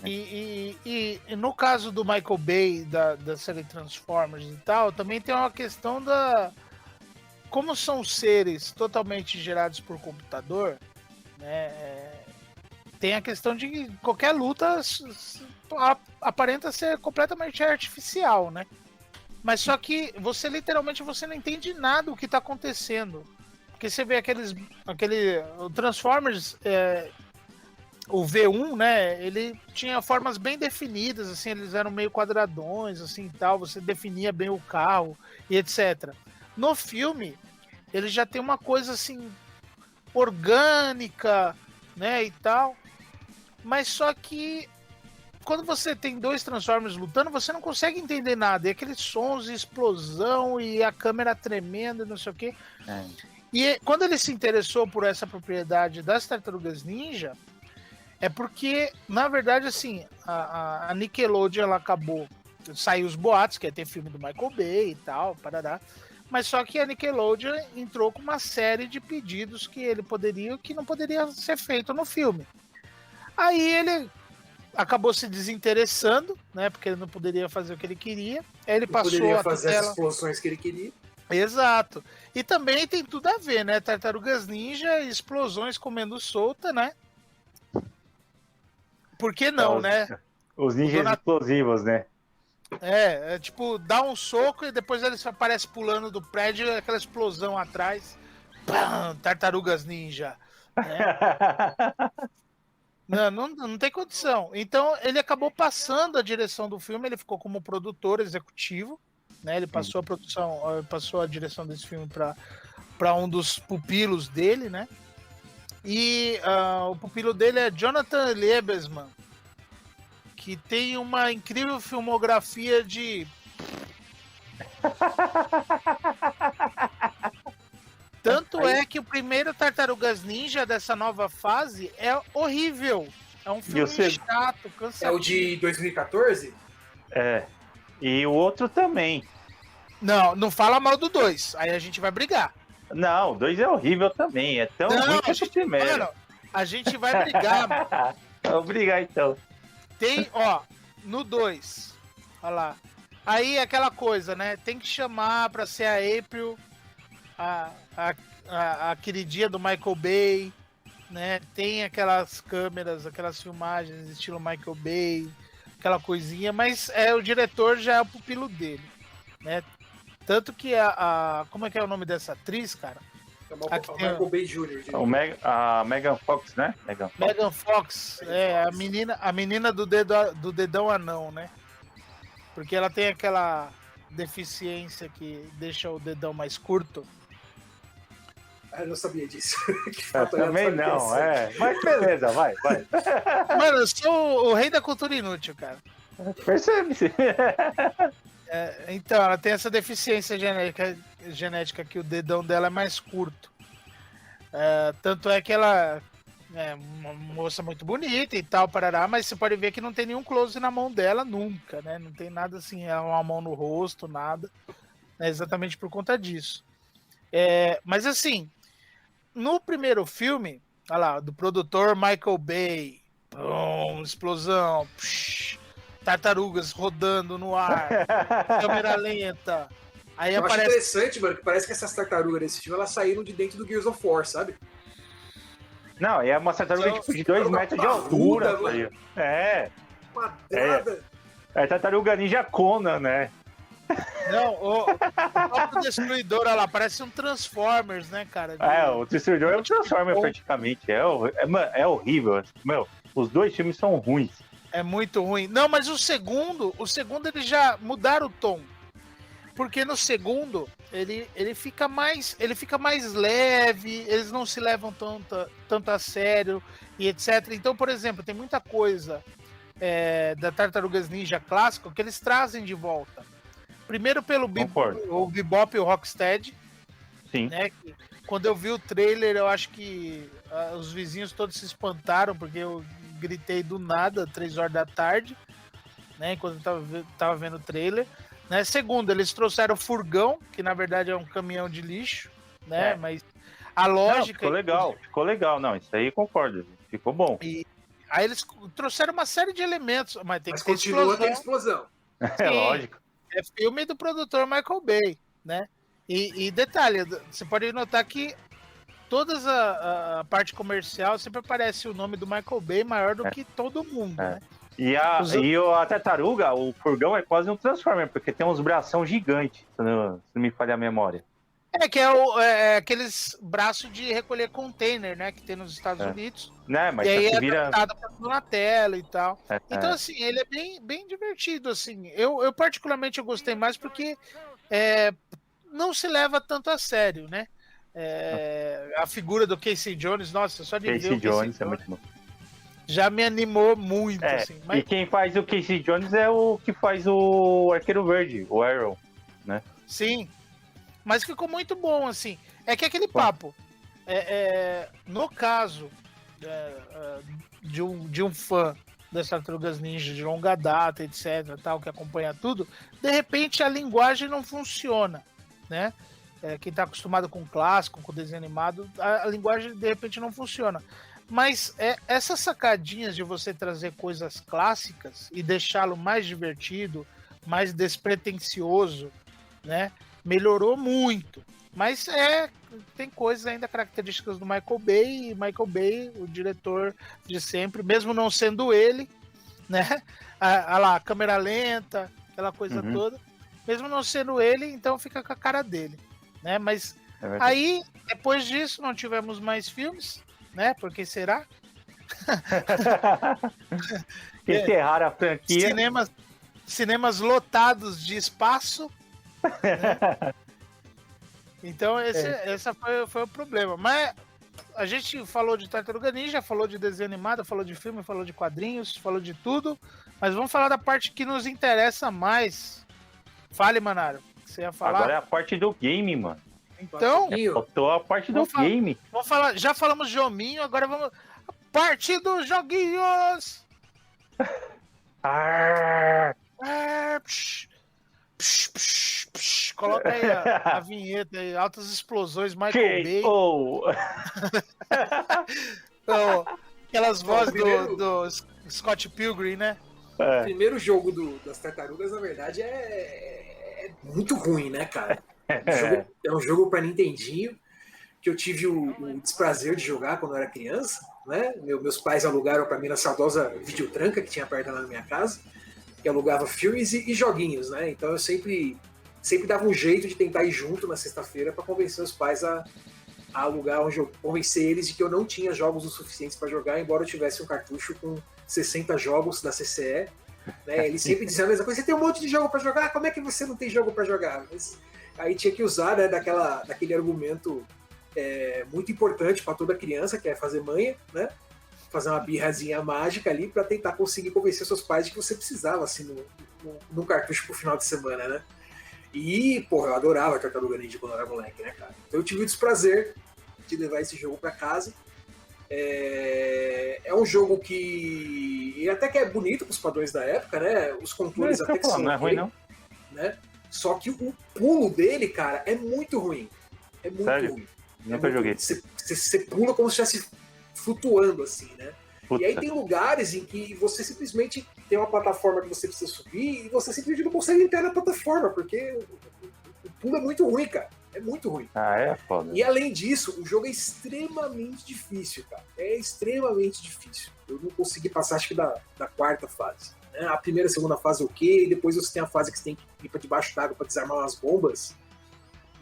E no caso do Michael Bay, da série Transformers e tal, também tem uma questão como são seres totalmente gerados por computador, né? Tem a questão de que qualquer luta aparenta ser completamente artificial, né? Mas só que você literalmente não entende nada do que está acontecendo. Porque você vê o Transformers, o V1, né? Ele tinha formas bem definidas, assim, eles eram meio quadradões, assim, tal. Você definia bem o carro e etc. No filme, ele já tem uma coisa assim orgânica, né, e tal. Mas só que quando você tem 2 Transformers lutando, você não consegue entender nada. E aqueles sons de explosão e a câmera tremendo, não sei o quê. E quando ele se interessou por essa propriedade das Tartarugas Ninja, é porque, na verdade, assim, a Nickelodeon, ela acabou... Saiu os boatos, que ia ter filme do Michael Bay e tal, parará. Mas só que a Nickelodeon entrou com uma série de pedidos que não poderia ser feito no filme. Aí ele acabou se desinteressando, né? Porque ele não poderia fazer o que ele queria. Aí ele passou poderia fazer as explosões que ele queria. Exato. E também tem tudo a ver, né? Tartarugas Ninja e explosões comendo solta, né? Por que não, né? Os ninjas explosivos, né? Tipo, dá um soco e depois eles aparecem pulando do prédio e aquela explosão atrás. Pam, Tartarugas Ninja. Né? Não tem condição. Então ele acabou passando a direção do filme, ele ficou como produtor executivo, né? Ele passou a produção, passou a direção desse filme para um dos pupilos dele, né? E o pupilo dele é Jonathan Liebesman, que tem uma incrível filmografia de... Tanto é que o primeiro Tartarugas Ninja dessa nova fase é horrível. É um filme chato, cansativo. É o de 2014? E o outro também. Não fala mal do 2, aí a gente vai brigar. Não, o 2 é horrível também, é tão ruim quanto o primeiro. Mano, a gente vai brigar, mano. Vamos brigar então. Tem, no 2, olha lá. Aí aquela coisa, né? Tem que chamar pra ser a a queridinha do Michael Bay, né? Tem aquelas câmeras, aquelas filmagens estilo Michael Bay, aquela coisinha, mas o diretor já é o pupilo dele, né? Tanto que como é que é o nome dessa atriz, cara? É o Michael Bay Jr. A Megan Fox, né? Megan Fox, a menina do dedão anão, né? Porque ela tem aquela deficiência que deixa o dedão mais curto. Eu não sabia disso. Eu também não, Mas beleza, vai. Mano, eu sou o rei da cultura inútil, cara. Percebe-se. Então, ela tem essa deficiência genética que o dedão dela é mais curto. Tanto é que ela é uma moça muito bonita e tal, parará, mas você pode ver que não tem nenhum close na mão dela nunca, né? Não tem nada assim, uma mão no rosto, nada. É exatamente por conta disso. Mas assim, no primeiro filme, olha lá, do produtor Michael Bay, explosão, tartarugas rodando no ar, câmera lenta. Aí eu aparece... acho interessante, mano, que parece que essas tartarugas desse filme, elas saíram de dentro do Gears of War, sabe? Não, é uma tartaruga tipo, de 2 metros de altura. Quadrada. É tartaruga ninja Conan, né? Não, o próprio Destruidor, olha lá, parece um Transformers, né, cara? O Destruidor é um Transformer praticamente. É horrível. Meu, os dois filmes são ruins. É muito ruim. Não, mas o segundo eles já mudaram o tom. Porque no segundo, ele fica mais leve, eles não se levam tanto a sério e etc. Então, por exemplo, tem muita coisa da Tartarugas Ninja clássico que eles trazem de volta. Primeiro pelo o Bebop e o Rocksteady. Sim. Né? Quando eu vi o trailer, eu acho que os vizinhos todos se espantaram, porque eu gritei do nada, 3 horas da tarde, né? Enquanto eu tava vendo o trailer. Né? Segundo, eles trouxeram o furgão, que na verdade é um caminhão de lixo, né? Mas a lógica... Não, ficou legal. Não, isso aí eu concordo. Ficou bom. Aí eles trouxeram uma série de elementos, mas tem que ter continua tendo explosão. É lógico. É filme do produtor Michael Bay, né? E detalhe, você pode notar que toda a parte comercial sempre aparece o nome do Michael Bay maior do que todo mundo, né? E a tartaruga, o furgão é quase um Transformer, porque tem uns bração gigantes, se não me falha a memória. Que é aqueles braços de recolher container, né? Que tem nos Estados Unidos. Né, mas e aí vira... adaptado na tela e tal. Então, assim, ele é bem divertido, assim. Eu particularmente eu gostei mais porque não se leva tanto a sério, né? A figura do Casey Jones, nossa, só de ver o Casey Jones é muito bom. Já me animou muito, assim. Mas... E quem faz o Casey Jones é o que faz o Arqueiro Verde, o Arrow, né? Sim, mas ficou muito bom, assim. É que aquele papo, no caso de um fã das Tartarugas Ninja de longa data, etc, tal, que acompanha tudo, de repente a linguagem não funciona, né? Quem tá acostumado com clássico, com desenho animado, a linguagem de repente não funciona. Mas essas sacadinhas de você trazer coisas clássicas e deixá-lo mais divertido, mais despretensioso, né? Melhorou muito. Mas tem coisas ainda características do Michael Bay, e Michael Bay, o diretor de sempre, mesmo não sendo ele, né? A câmera lenta, aquela coisa toda. Mesmo não sendo ele, então fica com a cara dele, né? Mas aí, depois disso, não tivemos mais filmes, né? Porque será? Enterraram a franquia. Cinemas lotados de espaço. Né? Então esse foi o problema. Mas a gente falou de Tartaruga Ninja, falou de desenho animado, falou de filme, falou de quadrinhos, falou de tudo. Mas vamos falar da parte que nos interessa mais. Fale, Manaro. Você ia falar? Agora é a parte do game, mano. Então, faltou a parte do game. Vamos falar, já falamos de hominho, agora vamos. Parte dos joguinhos! Coloca aí a vinheta aí, altas explosões, Michael Bay. Aquelas vozes do Scott Pilgrim, né? O primeiro jogo das Tartarugas, na verdade, é muito ruim, né, cara? É um jogo para Nintendinho que eu tive o desprazer de jogar quando eu era criança, né? Meus pais alugaram para mim na saudosa Videotranca que tinha perto da minha casa, que alugava filmes e joguinhos, né? Então eu sempre dava um jeito de tentar ir junto na sexta-feira para convencer os pais a alugar um jogo, convencer eles de que eu não tinha jogos o suficientes para jogar, embora eu tivesse um cartucho com 60 jogos da CCE. Né? Eles sempre diziam a mesma coisa: você tem um monte de jogo para jogar, como é que você não tem jogo para jogar? Mas aí tinha que usar, né, daquele argumento muito importante para toda criança, que é fazer manha, né? Fazer uma birrazinha mágica ali para tentar conseguir convencer seus pais de que você precisava, assim, no cartucho pro final de semana, né? E, porra, eu adorava Tartaruga Ninja quando eu era moleque, né, cara? Então eu tive o desprazer de levar esse jogo para casa. É um jogo que até que é bonito para os padrões da época, né? Os controles até que são não é ruim, não. Né? Só que o pulo dele, cara, é muito ruim. É muito Sério? ruim. Nunca joguei. Você pula como se estivesse flutuando, assim, né? Puta. E aí tem lugares em que você simplesmente tem uma plataforma que você precisa subir e você simplesmente não consegue entrar na plataforma, porque o pulo é muito ruim, cara. É muito ruim. Ah, é foda. E além disso, o jogo é extremamente difícil, cara. É extremamente difícil. Eu não consegui passar, acho que da quarta fase. Né? A primeira e a segunda fase ok, e depois você tem a fase que você tem que ir pra debaixo d'água pra desarmar umas bombas.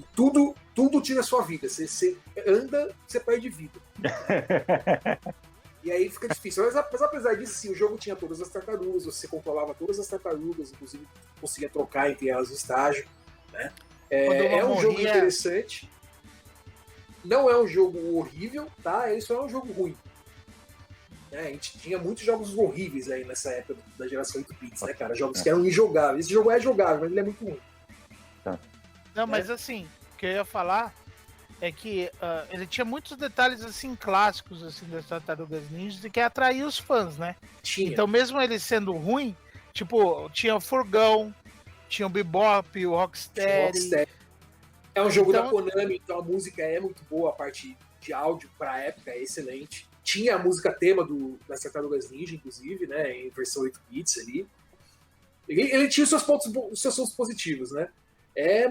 E tudo tira a sua vida. Você anda, você perde vida. E aí fica difícil. Mas apesar disso, sim, o jogo tinha todas as tartarugas, você controlava todas as tartarugas, inclusive conseguia trocar entre elas o estágio, né? É um jogo interessante. Não é um jogo horrível, tá? Ele só é um jogo ruim. A gente tinha muitos jogos horríveis aí nessa época da geração 8 bits, né, cara? Jogos que eram injogáveis. Esse jogo é jogável, mas ele é muito ruim. Não, mas assim, o que eu ia falar é que ele tinha muitos detalhes assim clássicos assim das Tartarugas Ninjas e que atraía os fãs, né? Tinha. Então mesmo ele sendo ruim, tipo, tinha o Furgão, tinha o Bebop, o Rocksteady. É um jogo da Konami, então a música é muito boa, a parte de áudio pra época é excelente. Tinha a música tema das Tartarugas Ninja, inclusive, né, em versão 8 bits ali. Ele tinha os seus pontos positivos, né?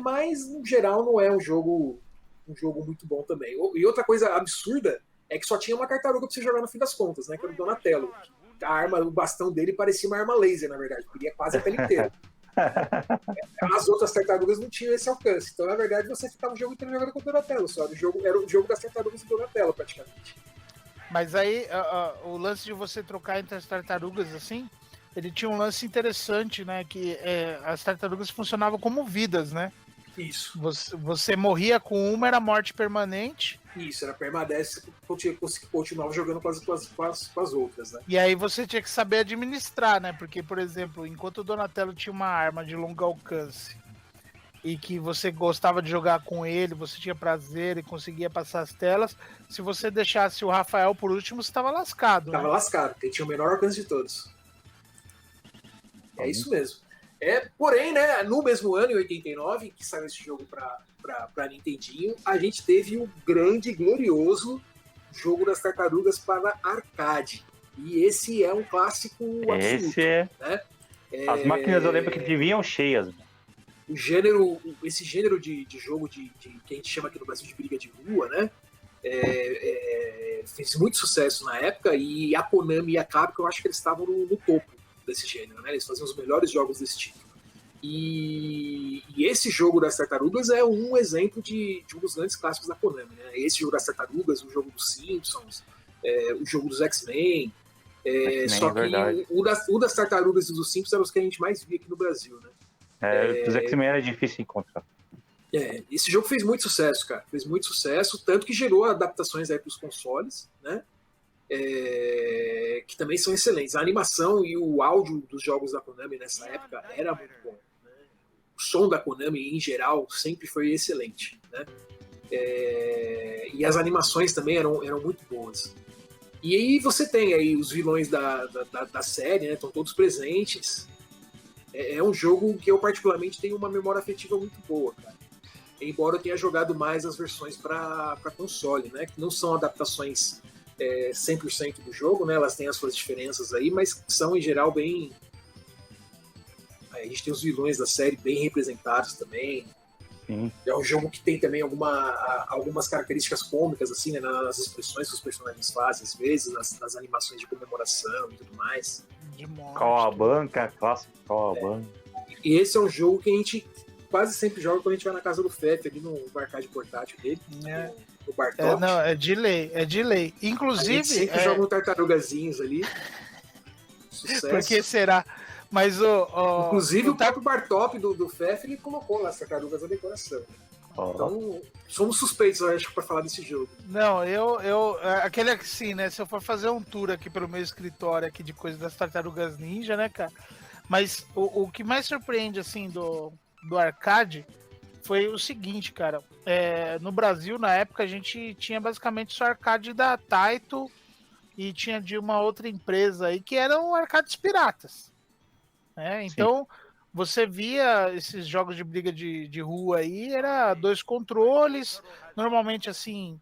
Mas no geral não é um jogo muito bom também. E outra coisa absurda é que só tinha uma tartaruga pra você jogar no fim das contas, né? Que era o Donatello. O bastão dele parecia uma arma laser, na verdade, porque ia quase a tela inteira. As outras tartarugas não tinham esse alcance. Então, na verdade, você ficava o jogo inteiro jogando com o Donatello só. Era o jogo das tartarugas do Donatello, praticamente. Mas aí, o lance de você trocar entre as tartarugas, assim, ele tinha um lance interessante, né? Que as tartarugas funcionavam como vidas, né? Isso. Você morria com uma, era morte permanente. Isso, era permadeath, você continuava jogando com as outras, né? E aí você tinha que saber administrar, né? Porque, por exemplo, enquanto o Donatello tinha uma arma de longo alcance e que você gostava de jogar com ele, você tinha prazer e conseguia passar as telas, se você deixasse o Rafael por último, você estava lascado. Tava lascado, porque ele tinha o menor alcance de todos. É isso mesmo. Porém, né, no mesmo ano, em 89, que saiu esse jogo para Nintendinho, a gente teve o grande e glorioso jogo das tartarugas para arcade. E esse é um clássico absoluto. Né? As máquinas eu lembro que deviam cheias. Esse gênero de jogo que a gente chama aqui no Brasil de briga de rua, né? Fez muito sucesso na época, e a Konami e a Capcom, eu acho que eles estavam no topo desse gênero, né? Eles faziam os melhores jogos desse tipo. E esse jogo das tartarugas é um exemplo de um dos grandes clássicos da Konami, né? Esse jogo das tartarugas, o jogo dos Simpsons, o jogo dos X-Men. Só que o das tartarugas e dos Simpsons eram os que a gente mais via aqui no Brasil, né? Os X-Men era difícil encontrar. Esse jogo fez muito sucesso, cara. Fez muito sucesso, tanto que gerou adaptações aí para os consoles, né? Que também são excelentes. A animação e o áudio dos jogos da Konami nessa época era muito bom, né? O som da Konami, em geral, sempre foi excelente, né? E as animações também eram muito boas. E aí você tem aí os vilões da série, né? Estão todos presentes. É um jogo que eu particularmente tenho uma memória afetiva muito boa, cara. Embora eu tenha jogado mais as versões para console, né? Que não são adaptações 100% do jogo, né? Elas têm as suas diferenças aí, mas são em geral bem... A gente tem os vilões da série bem representados também. Sim. É um jogo que tem também algumas características cômicas, assim, né, nas expressões que os personagens fazem, às vezes, nas animações de comemoração e tudo mais. De monstro. Cauabanca, clássico Cauabanca. E esse é um jogo que a gente quase sempre joga quando a gente vai na casa do Fefe, ali no arcade portátil dele, no Bartop. Não, é de lei, é de lei. Inclusive. A gente sempre joga um tartarugazinhos ali. Sucesso. Por que será? Mas Inclusive o próprio Bartop do Fefe, ele colocou lá as tartarugas na decoração. Então, somos suspeitos, eu acho, pra falar desse jogo. Não, aquele assim, né? Se eu for fazer um tour aqui pelo meu escritório aqui de coisa das tartarugas ninja, né, cara? Mas o que mais surpreende, assim, do arcade foi o seguinte, cara. No Brasil, na época, a gente tinha basicamente só arcade da Taito e tinha de uma outra empresa aí que eram arcades piratas. Né? Então, você via esses jogos de briga de rua aí, era 2 controles, normalmente assim,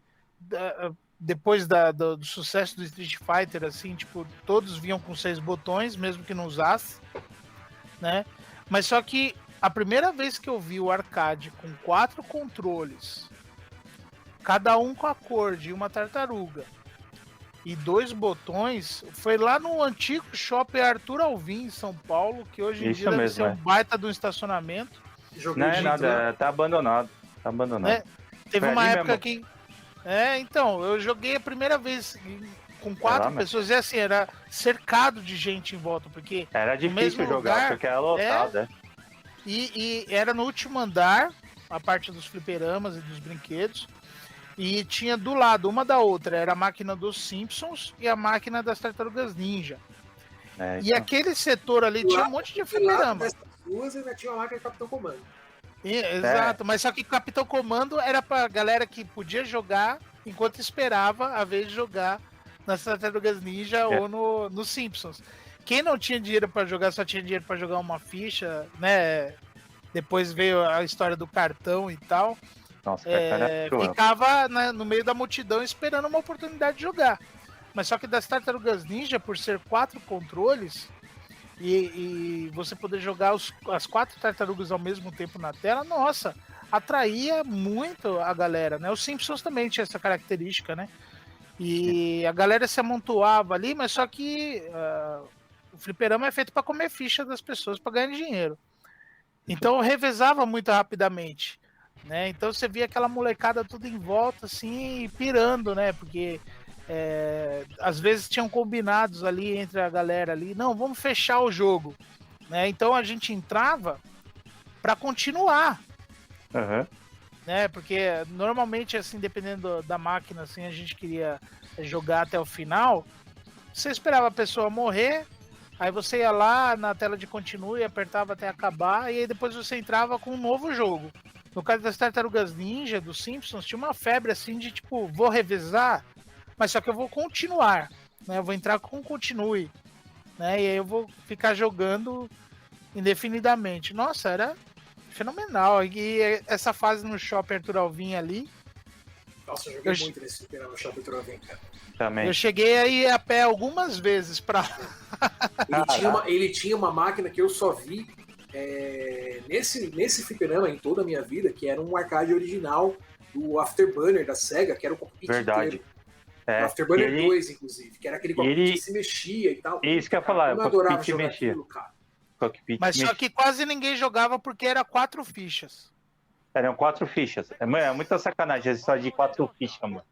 depois do sucesso do Street Fighter, assim, tipo, todos vinham com 6 botões, mesmo que não usasse, né? Mas só que a primeira vez que eu vi o arcade com 4 controles, cada um com a cor de uma tartaruga, e 2 botões, foi lá no antigo shopping Arthur Alvim, em São Paulo, que hoje em dia deve ser um baita de um estacionamento. Não é nada, tá abandonado. Tá abandonado. Teve uma época que... então, eu joguei a primeira vez com 4 pessoas, e assim, era cercado de gente em volta, porque... Era difícil jogar, porque era lotado, E era no último andar, a parte dos fliperamas e dos brinquedos, e tinha do lado, uma da outra, era a máquina dos Simpsons e a máquina das Tartarugas Ninja. E aquele setor ali tinha um monte de fliperama. Dessas duas ainda tinha uma máquina de Capitão Comando. Exato, mas só que Capitão Comando era pra galera que podia jogar enquanto esperava a vez de jogar nas Tartarugas Ninja ou no Simpsons. Quem não tinha dinheiro pra jogar, só tinha dinheiro pra jogar uma ficha, né? Depois veio a história do cartão e tal. Nossa, ficava no meio da multidão esperando uma oportunidade de jogar. Mas só que das Tartarugas Ninja, por ser 4 controles e você poder jogar as 4 tartarugas ao mesmo tempo na tela, nossa, atraía muito a galera, né? Os Simpsons também tinha essa característica, né? E a galera se amontoava ali, mas só que o fliperama é feito para comer ficha das pessoas para ganhar dinheiro. Então revezava muito rapidamente. Né? Então você via aquela molecada tudo em volta, assim, pirando, né? Porque às vezes tinham combinados ali entre a galera ali, não, vamos fechar o jogo, né? Então a gente entrava para continuar, né? Porque normalmente, assim, dependendo da máquina, assim, a gente queria jogar até o final. Você esperava a pessoa morrer, aí você ia lá na tela de continue, apertava até acabar, e aí depois você entrava com um novo jogo. No caso das Tartarugas Ninja, dos Simpsons, tinha uma febre assim de tipo, vou revezar, mas só que eu vou continuar, né? Eu vou entrar com continue, né? E aí eu vou ficar jogando indefinidamente. Nossa, era fenomenal. E essa fase no Shopping Arthur Alvim ali... Nossa, eu joguei muito nesse no Shopping Arthur Alvim, cara. Também. Eu cheguei aí a pé algumas vezes pra... ele tinha uma máquina que eu só vi nesse fliperama em toda a minha vida, que era um arcade original do Afterburner da SEGA, que era o cockpit inteiro. O Afterburner 2, inclusive, que era aquele cockpit que se mexia e tal. Isso que eu ia falar, eu adorava jogar mexia. Aquilo, cara. Mas só que quase ninguém jogava porque era 4 fichas. Eram 4 fichas. É muita sacanagem essa história de 4 fichas, mano.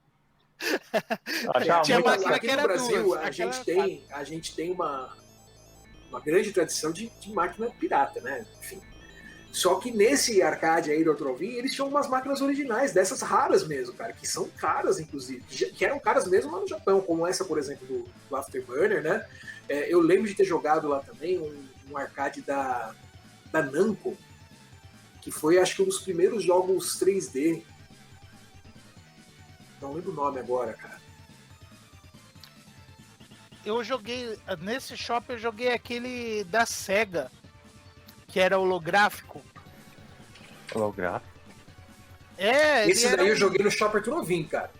Tinha máquina aqui que era no Brasil, duas, a gente tem uma grande tradição de máquina pirata, né? Enfim. Só que nesse arcade aí do Arthur Alvim, eles tinham umas máquinas originais, dessas raras mesmo, cara, que são caras, inclusive, que eram caras mesmo lá no Japão, como essa, por exemplo, do Afterburner, né? Eu lembro de ter jogado lá também um arcade da Namco, que foi, acho que, um dos primeiros jogos 3D. Não lembro o nome agora, cara. Eu joguei, nesse shopping eu joguei aquele da SEGA, que era holográfico. Holográfico? Esse daí eu joguei no Shopping Arthur Alvim, cara.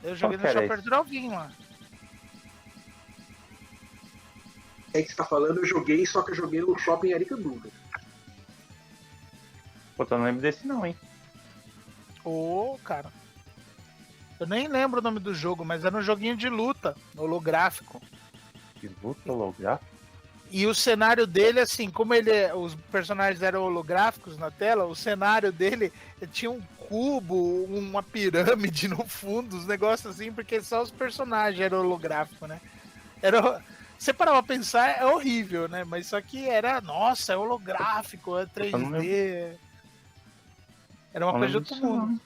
Eu joguei no Shopping Arthur Alvim, mano. É que você tá falando, eu joguei, só que eu joguei no Shopping Aricanduva. Pô, eu não lembro desse não, hein? Ô, cara. Eu nem lembro o nome do jogo, mas era um joguinho de luta, holográfico. Que luta holográfica? E o cenário dele, assim, como os personagens eram holográficos na tela, o cenário dele tinha um cubo, uma pirâmide no fundo, os negócios assim, porque só os personagens eram holográficos, né? Você parar pra pensar, é horrível, né? Mas só que nossa, é holográfico, é 3D. Era uma coisa de outro mundo.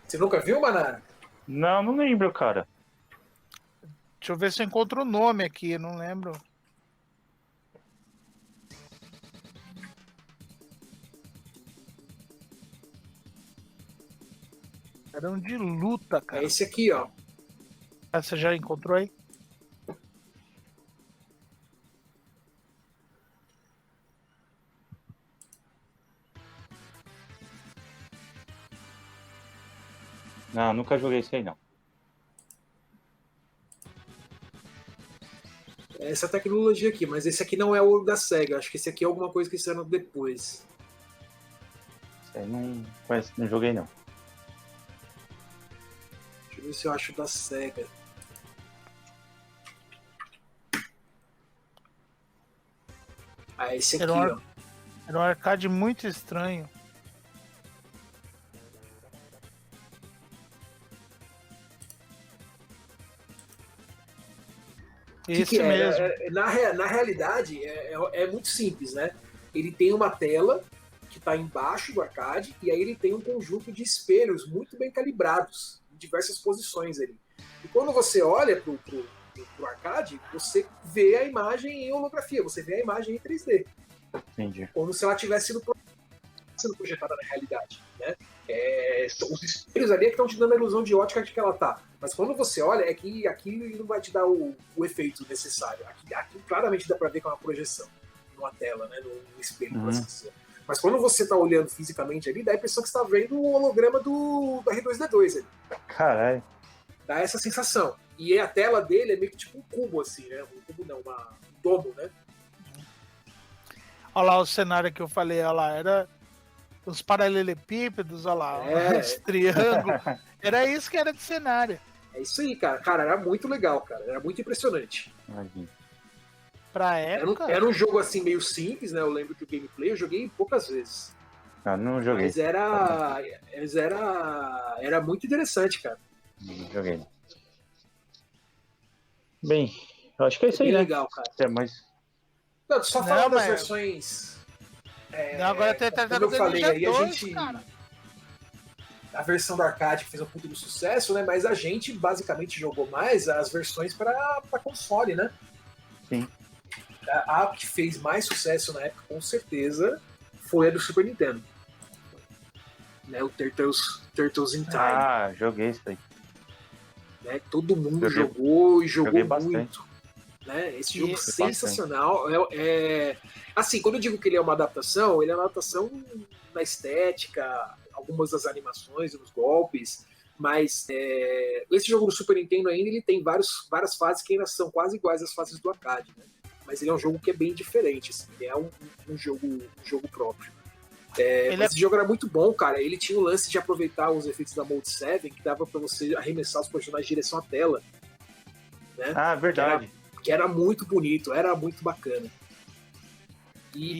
Você nunca viu, Manara? Não lembro, cara. Deixa eu ver se eu encontro o nome aqui, não lembro. Era um de luta, cara. É esse aqui, ó. Você já encontrou aí? Não, nunca joguei isso aí, não. Essa tecnologia aqui, mas esse aqui não é o da SEGA. Acho que esse aqui é alguma coisa que fizeram depois. Isso aí não joguei, não. Deixa eu ver se eu acho da SEGA. Ah, esse aqui, ó. Era um arcade muito estranho. Esse mesmo. Na realidade, é muito simples, né? Ele tem uma tela que está embaixo do arcade e aí ele tem um conjunto de espelhos muito bem calibrados, em diversas posições ali. E quando você olha pro arcade, você vê a imagem em holografia, você vê a imagem em 3D. Entendi. Como se ela tivesse sido projetada na realidade, né? Os espelhos ali é que estão te dando a ilusão de ótica de que ela tá. Mas quando você olha, é que aqui não vai te dar o efeito necessário. Aqui claramente dá pra ver que é uma projeção numa tela, né? No espelho, por assim dizer. Mas quando você tá olhando fisicamente ali, dá a impressão que você tá vendo o holograma do R2D2 ali. Caralho. Dá essa sensação. E a tela dele é meio que tipo um cubo, assim, né? Um cubo não, um domo, né? Olha lá o cenário que eu falei, olha lá, era os paralelepípedos, olha lá, os triângulos. Era isso que era de cenário. É isso aí, cara. Cara, era muito legal, cara. Era muito impressionante. Imagina. Pra época... Era um jogo assim meio simples, né? Eu lembro que o gameplay eu joguei poucas vezes. Não joguei. Mas era muito interessante, cara. Não joguei. Bem, eu acho que é isso aí, bem né? legal, cara. É, mas... Não, só falar das versões... Não, agora tem Tartaruga Ninja 2, cara. A versão do arcade que fez um puto do sucesso, né? Mas a gente basicamente jogou mais as versões para console, né? Sim. A que fez mais sucesso na época, com foi a do Super Nintendo. Né? O Turtles in Time. Ah, joguei isso aí. Né? Todo mundo jogou e jogou muito. Bastante. Né? Esse jogo sensacional. Assim, quando eu digo que ele é uma adaptação, ele é uma adaptação na estética, algumas das animações, nos golpes, mas esse jogo do Super Nintendo ainda ele tem várias fases que ainda são quase iguais às fases do arcade, né? Mas ele é um jogo que é bem diferente, assim, ele é um jogo próprio. Esse jogo era muito bom, cara. Ele tinha o lance de aproveitar os efeitos da Mode 7, que dava pra você arremessar os personagens em direção à tela. Né? Ah, verdade. Que era muito bonito, era muito bacana.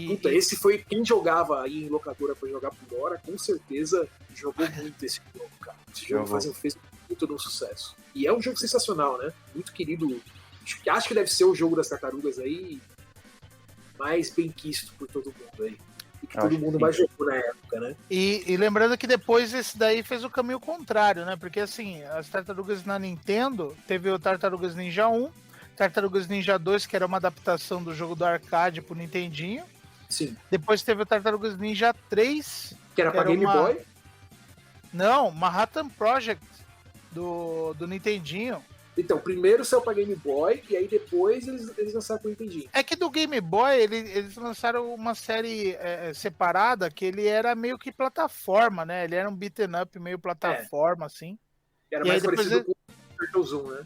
Puta, esse foi quem jogava aí em locadora pra jogar por hora, com certeza jogou muito esse jogo, cara. Esse jogo fez muito de um sucesso. E é um jogo sensacional, né? Muito querido. Acho que deve ser o jogo das tartarugas aí mais bem quisto por todo mundo aí. E que todo mundo mais jogou na época, né? E lembrando que depois esse daí fez o caminho contrário, né? Porque assim, as tartarugas na Nintendo, teve o Tartarugas Ninja 1, Tartarugas Ninja 2, que era uma adaptação do jogo do arcade pro Nintendinho. Sim. Depois teve o Tartarugas Ninja 3. Que era pra Game Boy? Não, Manhattan Project do Nintendinho. Então, primeiro saiu pra Game Boy e aí depois eles lançaram pro Nintendinho. É que do Game Boy eles lançaram uma série separada que ele era meio que plataforma, né? Ele era um beaten up meio plataforma, assim. Era mais parecido com o Turtles 1,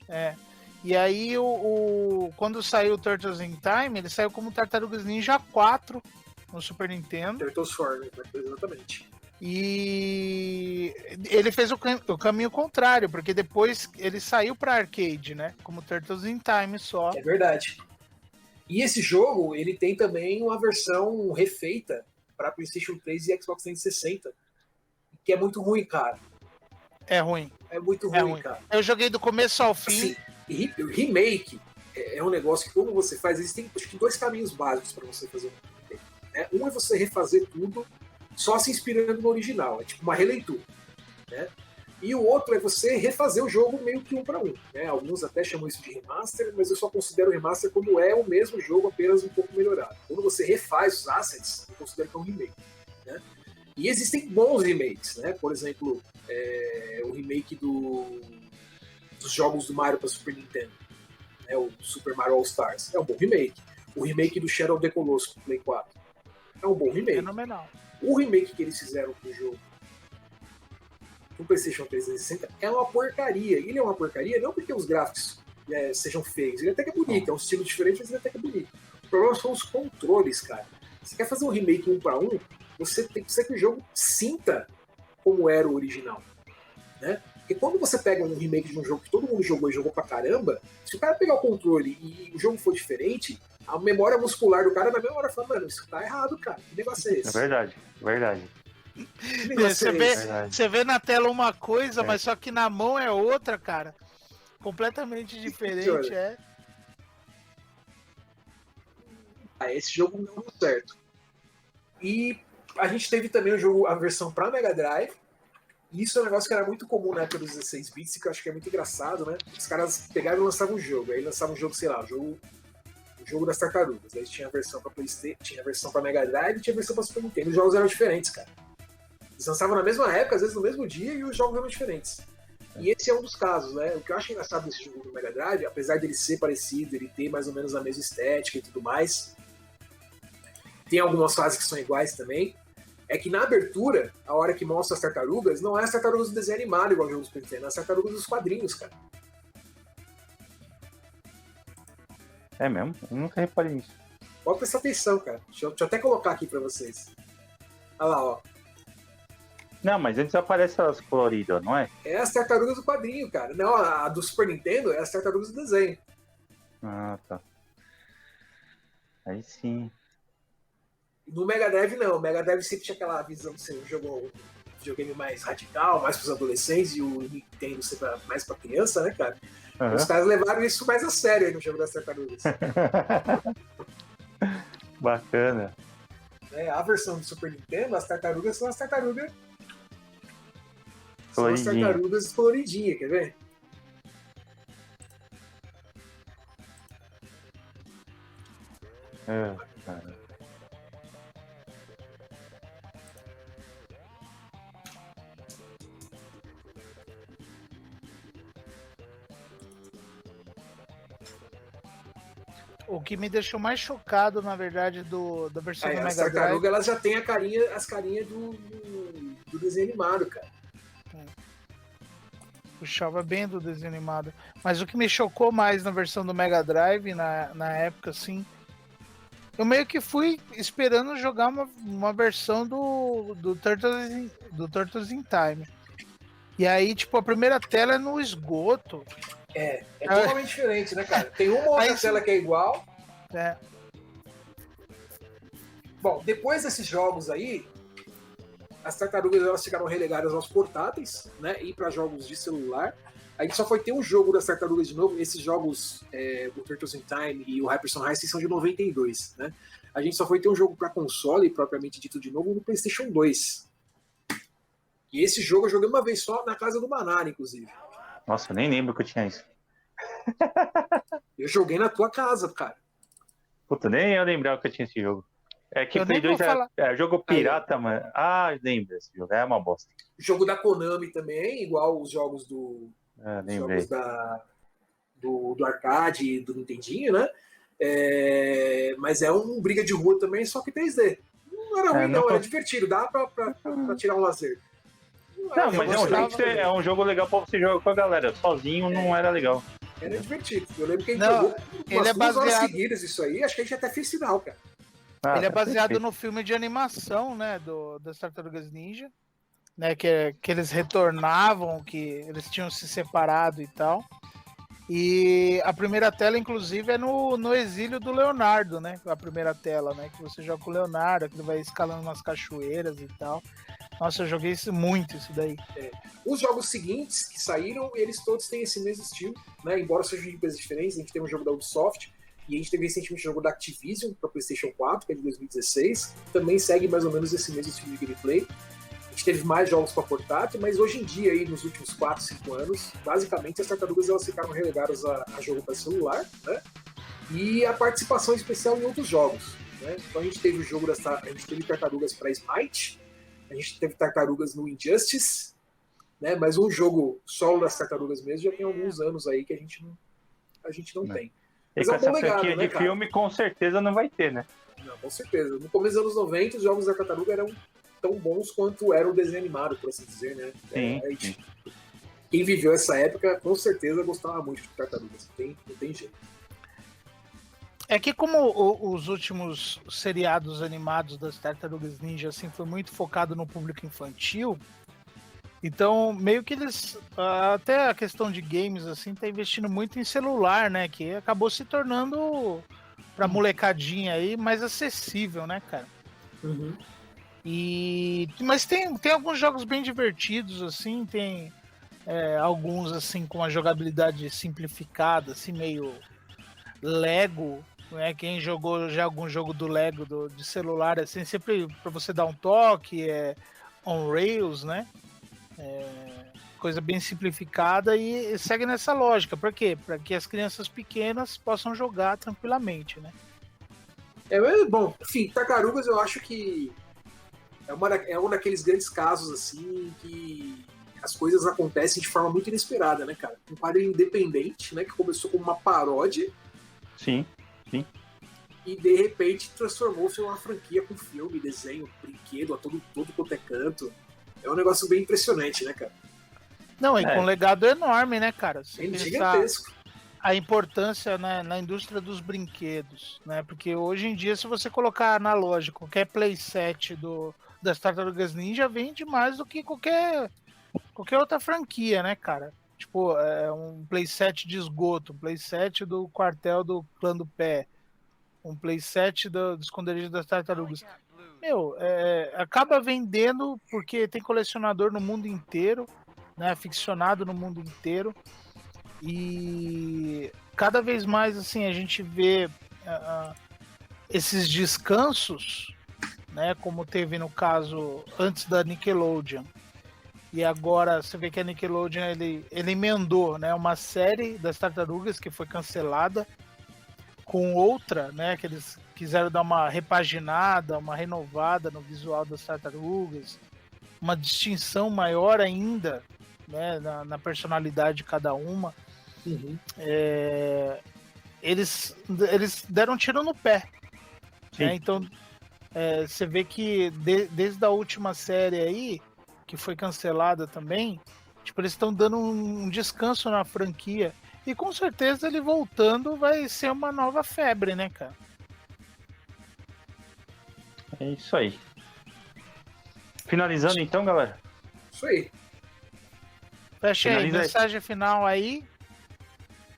né? E aí, quando saiu o Turtles in Time, ele saiu como Tartarugas Ninja 4, no Super Nintendo. Turtles 4, né? Exatamente. E ele fez o caminho contrário, porque depois ele saiu pra arcade, né? Como Turtles in Time só. É verdade. E esse jogo, ele tem também uma versão refeita para PlayStation 3 e Xbox 360, que é muito ruim, cara. É ruim. É muito ruim, cara. Eu joguei do começo ao fim. Assim, remake é um negócio que, como você faz, existem acho que 2 caminhos básicos para você fazer um remake. Né? Um é você refazer tudo só se inspirando no original, é tipo uma releitura. Né? E o outro é você refazer o jogo meio que 1 para 1. Né? Alguns até chamam isso de remaster, mas eu só considero remaster quando é o mesmo jogo, apenas um pouco melhorado. Quando você refaz os assets, eu considero que é um remake. Né? E existem bons remakes, né? Por exemplo, o remake dos jogos do Mario para Super Nintendo, né? O Super Mario All Stars, é um bom remake. O remake do Shadow of the Colossus para Play 4 é um bom remake. Fenomenal. O remake que eles fizeram pro jogo no PlayStation 360 é uma porcaria. Ele é uma porcaria não porque os gráficos sejam feios, ele até que é bonito, é um estilo diferente, mas ele até que é bonito. O problema são os controles, cara. Você quer fazer um remake 1 para 1, você tem que ser que o jogo sinta como era o original, né? Porque quando você pega um remake de um jogo que todo mundo jogou e jogou pra caramba, se o cara pegar o controle e o jogo for diferente, a memória muscular do cara na mesma hora fala, mano, isso tá errado, cara. Que negócio é esse? É verdade, verdade. Você vê na tela uma coisa, mas só que na mão é outra, cara. Completamente diferente, Esse jogo não deu certo. E a gente teve também o jogo, a versão pra Mega Drive. E isso é um negócio que era muito comum na época dos 16 bits, que eu acho que é muito engraçado, né? Os caras pegaram e lançavam um jogo. Aí lançavam um jogo, sei lá, o jogo das tartarugas. Aí tinha a versão pra PlayStation, tinha a versão pra Mega Drive e tinha a versão pra Super Nintendo. Os jogos eram diferentes, cara. Eles lançavam na mesma época, às vezes no mesmo dia, e os jogos eram diferentes. E esse é um dos casos, né? O que eu acho engraçado desse jogo do Mega Drive, apesar dele ser parecido, ele ter mais ou menos a mesma estética e tudo mais, tem algumas fases que são iguais também, é que na abertura, a hora que mostra as tartarugas, não é as tartarugas do desenho animado igual o jogo do Super Nintendo, é as tartarugas dos quadrinhos, cara. É mesmo? Eu nunca reparei nisso. Pode prestar atenção, cara. Deixa eu até colocar aqui pra vocês. Olha lá, ó. Não, mas antes aparece as coloridas, não é? É as tartarugas do quadrinho, cara. Não, a do Super Nintendo é as tartarugas do desenho. Ah, tá. Aí sim. No Mega Drive, não. O Mega Drive sempre tinha aquela visão de ser um videogame mais radical, mais pros adolescentes, e o Nintendo ser mais pra criança, né, cara? Uhum. Os caras levaram isso mais a sério aí no jogo das tartarugas. Bacana. A versão do Super Nintendo, as tartarugas são as tartarugas. São as tartarugas coloridinhas, quer ver? Cara. O que me deixou mais chocado, na verdade, da versão do Mega Drive... As tartarugas, elas já têm as carinhas do desenho animado, cara. Puxava bem do desenho animado. Mas o que me chocou mais na versão do Mega Drive, na época, assim... Eu meio que fui esperando jogar uma versão do Turtles in Time. E aí, tipo, a primeira tela é no esgoto. É totalmente diferente, né, cara? Tem uma outra tela que é igual. Bom, depois desses jogos aí, as tartarugas elas ficaram relegadas aos portáteis, né? E para jogos de celular. A gente só foi ter um jogo das tartarugas de novo. Esses jogos, o Turtles in Time e o Hyper Sunrise são de 92, né? A gente só foi ter um jogo para console, propriamente dito de novo, no PlayStation 2. E esse jogo eu joguei uma vez só na casa do Manara, inclusive. Nossa, eu nem lembro que eu tinha isso. Eu joguei na tua casa, cara. Puta, nem eu lembrava que eu tinha esse jogo. É que Eu o Play nem 2 vou é jogo pirata, mano. Ah, lembra esse jogo. É uma bosta. Jogo da Konami também, igual os jogos lembrei. do arcade e do Nintendinho, né? Mas é um briga de rua também, só que 3D. Não era ruim, não. Era divertido. Dá pra tirar um lazer. Não, mas é um jogo legal pra você jogar com a galera. Sozinho não era legal. Era divertido. Eu lembro que a gente Não, jogou ele umas é 2 horas baseado... seguidas isso aí. Acho que a gente até fez sinal, cara. Ele é baseado perfeito. no filme de animação, né, das Tartarugas Ninja, né, que eles retornavam, que eles tinham se separado e tal. E a primeira tela, inclusive, é no exílio do Leonardo, né? A primeira tela, né? Que você joga com o Leonardo, que ele vai escalando umas cachoeiras e tal. Nossa, eu joguei muito isso daí. Os jogos seguintes que saíram, eles todos têm esse mesmo estilo, né? Embora sejam de empresas diferentes, a gente tem um jogo da Ubisoft e a gente teve recentemente um jogo da Activision para PlayStation 4, que é de 2016, que também segue mais ou menos esse mesmo estilo de gameplay. A gente teve mais jogos para portátil, mas hoje em dia, aí, nos últimos 4, 5 anos, basicamente as tartarugas elas ficaram relegadas a jogo para celular, né? E a participação especial em outros jogos, né? Então a gente teve o jogo a gente teve tartarugas para Smite, a gente teve tartarugas no Injustice, né? Mas um jogo solo das tartarugas mesmo já tem alguns anos aí que a gente não tem. E Mas com é um essa bom legado, franquia né, de cara? filme, com certeza não vai ter, né? Não, com certeza. No começo dos anos 90, os jogos da tartaruga eram tão bons quanto era o desenho animado, por assim dizer, né? Sim, sim. Quem viveu essa época, com certeza gostava muito de tartarugas. Não tem jeito. É que como os últimos seriados animados das Tartarugas Ninja assim, foi muito focado no público infantil, então meio que eles, até a questão de games, assim, tá investindo muito em celular, né? Que acabou se tornando, pra molecadinha aí, mais acessível, né, cara? Uhum. Mas tem alguns jogos bem divertidos, assim, tem alguns, assim, com uma jogabilidade simplificada, assim, meio Lego, né? Quem jogou já algum jogo do Lego de celular, assim, sempre para você dar um toque, on rails, né? Coisa bem simplificada e segue nessa lógica. Por quê? Para que as crianças pequenas possam jogar tranquilamente, né? Bom, enfim, tartarugas eu acho que é um daqueles grandes casos, assim, que as coisas acontecem de forma muito inesperada, né, cara? Um quadrinho independente, né, que começou como uma paródia. Sim. E de repente transformou-se em uma franquia com filme, desenho, brinquedo a todo quanto é canto. É um negócio bem impressionante, né, cara? Não, e com um legado enorme, né, cara? Você É gigantesco. A importância, né, na indústria dos brinquedos, né? Porque hoje em dia, se você colocar na loja qualquer playset das Tartarugas Ninja, vende mais do que qualquer outra franquia, né, cara? Tipo, um playset de esgoto, um playset do quartel do Clã do Pé, um playset do esconderijo das tartarugas. Meu, acaba vendendo porque tem colecionador no mundo inteiro, né? Aficionado no mundo inteiro. E cada vez mais assim a gente vê esses descansos, né? Como teve no caso antes da Nickelodeon. E agora você vê que a Nickelodeon ele emendou, né, uma série das tartarugas que foi cancelada com outra, né, que eles quiseram dar uma repaginada, uma renovada no visual das tartarugas, uma distinção maior ainda, né, na personalidade de cada uma. Uhum. Eles deram um tiro no pé. Né? Então você vê que desde a última série aí, que foi cancelada também, tipo, eles estão dando um descanso na franquia. E com certeza ele voltando vai ser uma nova febre, né, cara? É isso aí. Finalizando então, galera. Isso aí. Fecha aí, mensagem final aí.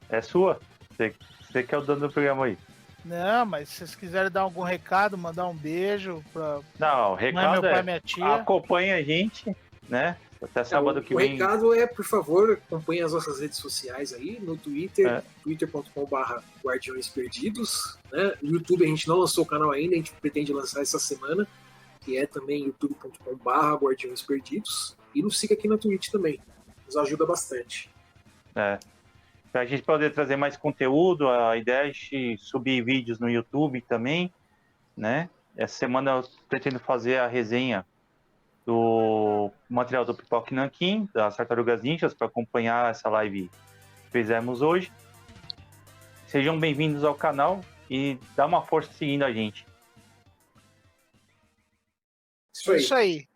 É sua? Você que é o dono do programa aí. Não, mas se vocês quiserem dar algum recado, mandar um beijo pra Não, o recado meu pai, minha tia. Acompanha a gente, né? Até sábado que vem. O recado por favor, acompanhe as nossas redes sociais aí, no Twitter, twitter.com/Guardiões Perdidos. Né? No YouTube a gente não lançou o canal ainda, a gente pretende lançar essa semana, que é também youtube.com/Guardiões Perdidos. E nos siga aqui na Twitch também, nos ajuda bastante. Para a gente poder trazer mais conteúdo, a ideia é a gente subir vídeos no YouTube também, né? Essa semana eu pretendo fazer a resenha do material do Pipoca Nanquim, das Tartarugas Ninjas, para acompanhar essa live que fizemos hoje. Sejam bem-vindos ao canal e dá uma força seguindo a gente. Isso aí.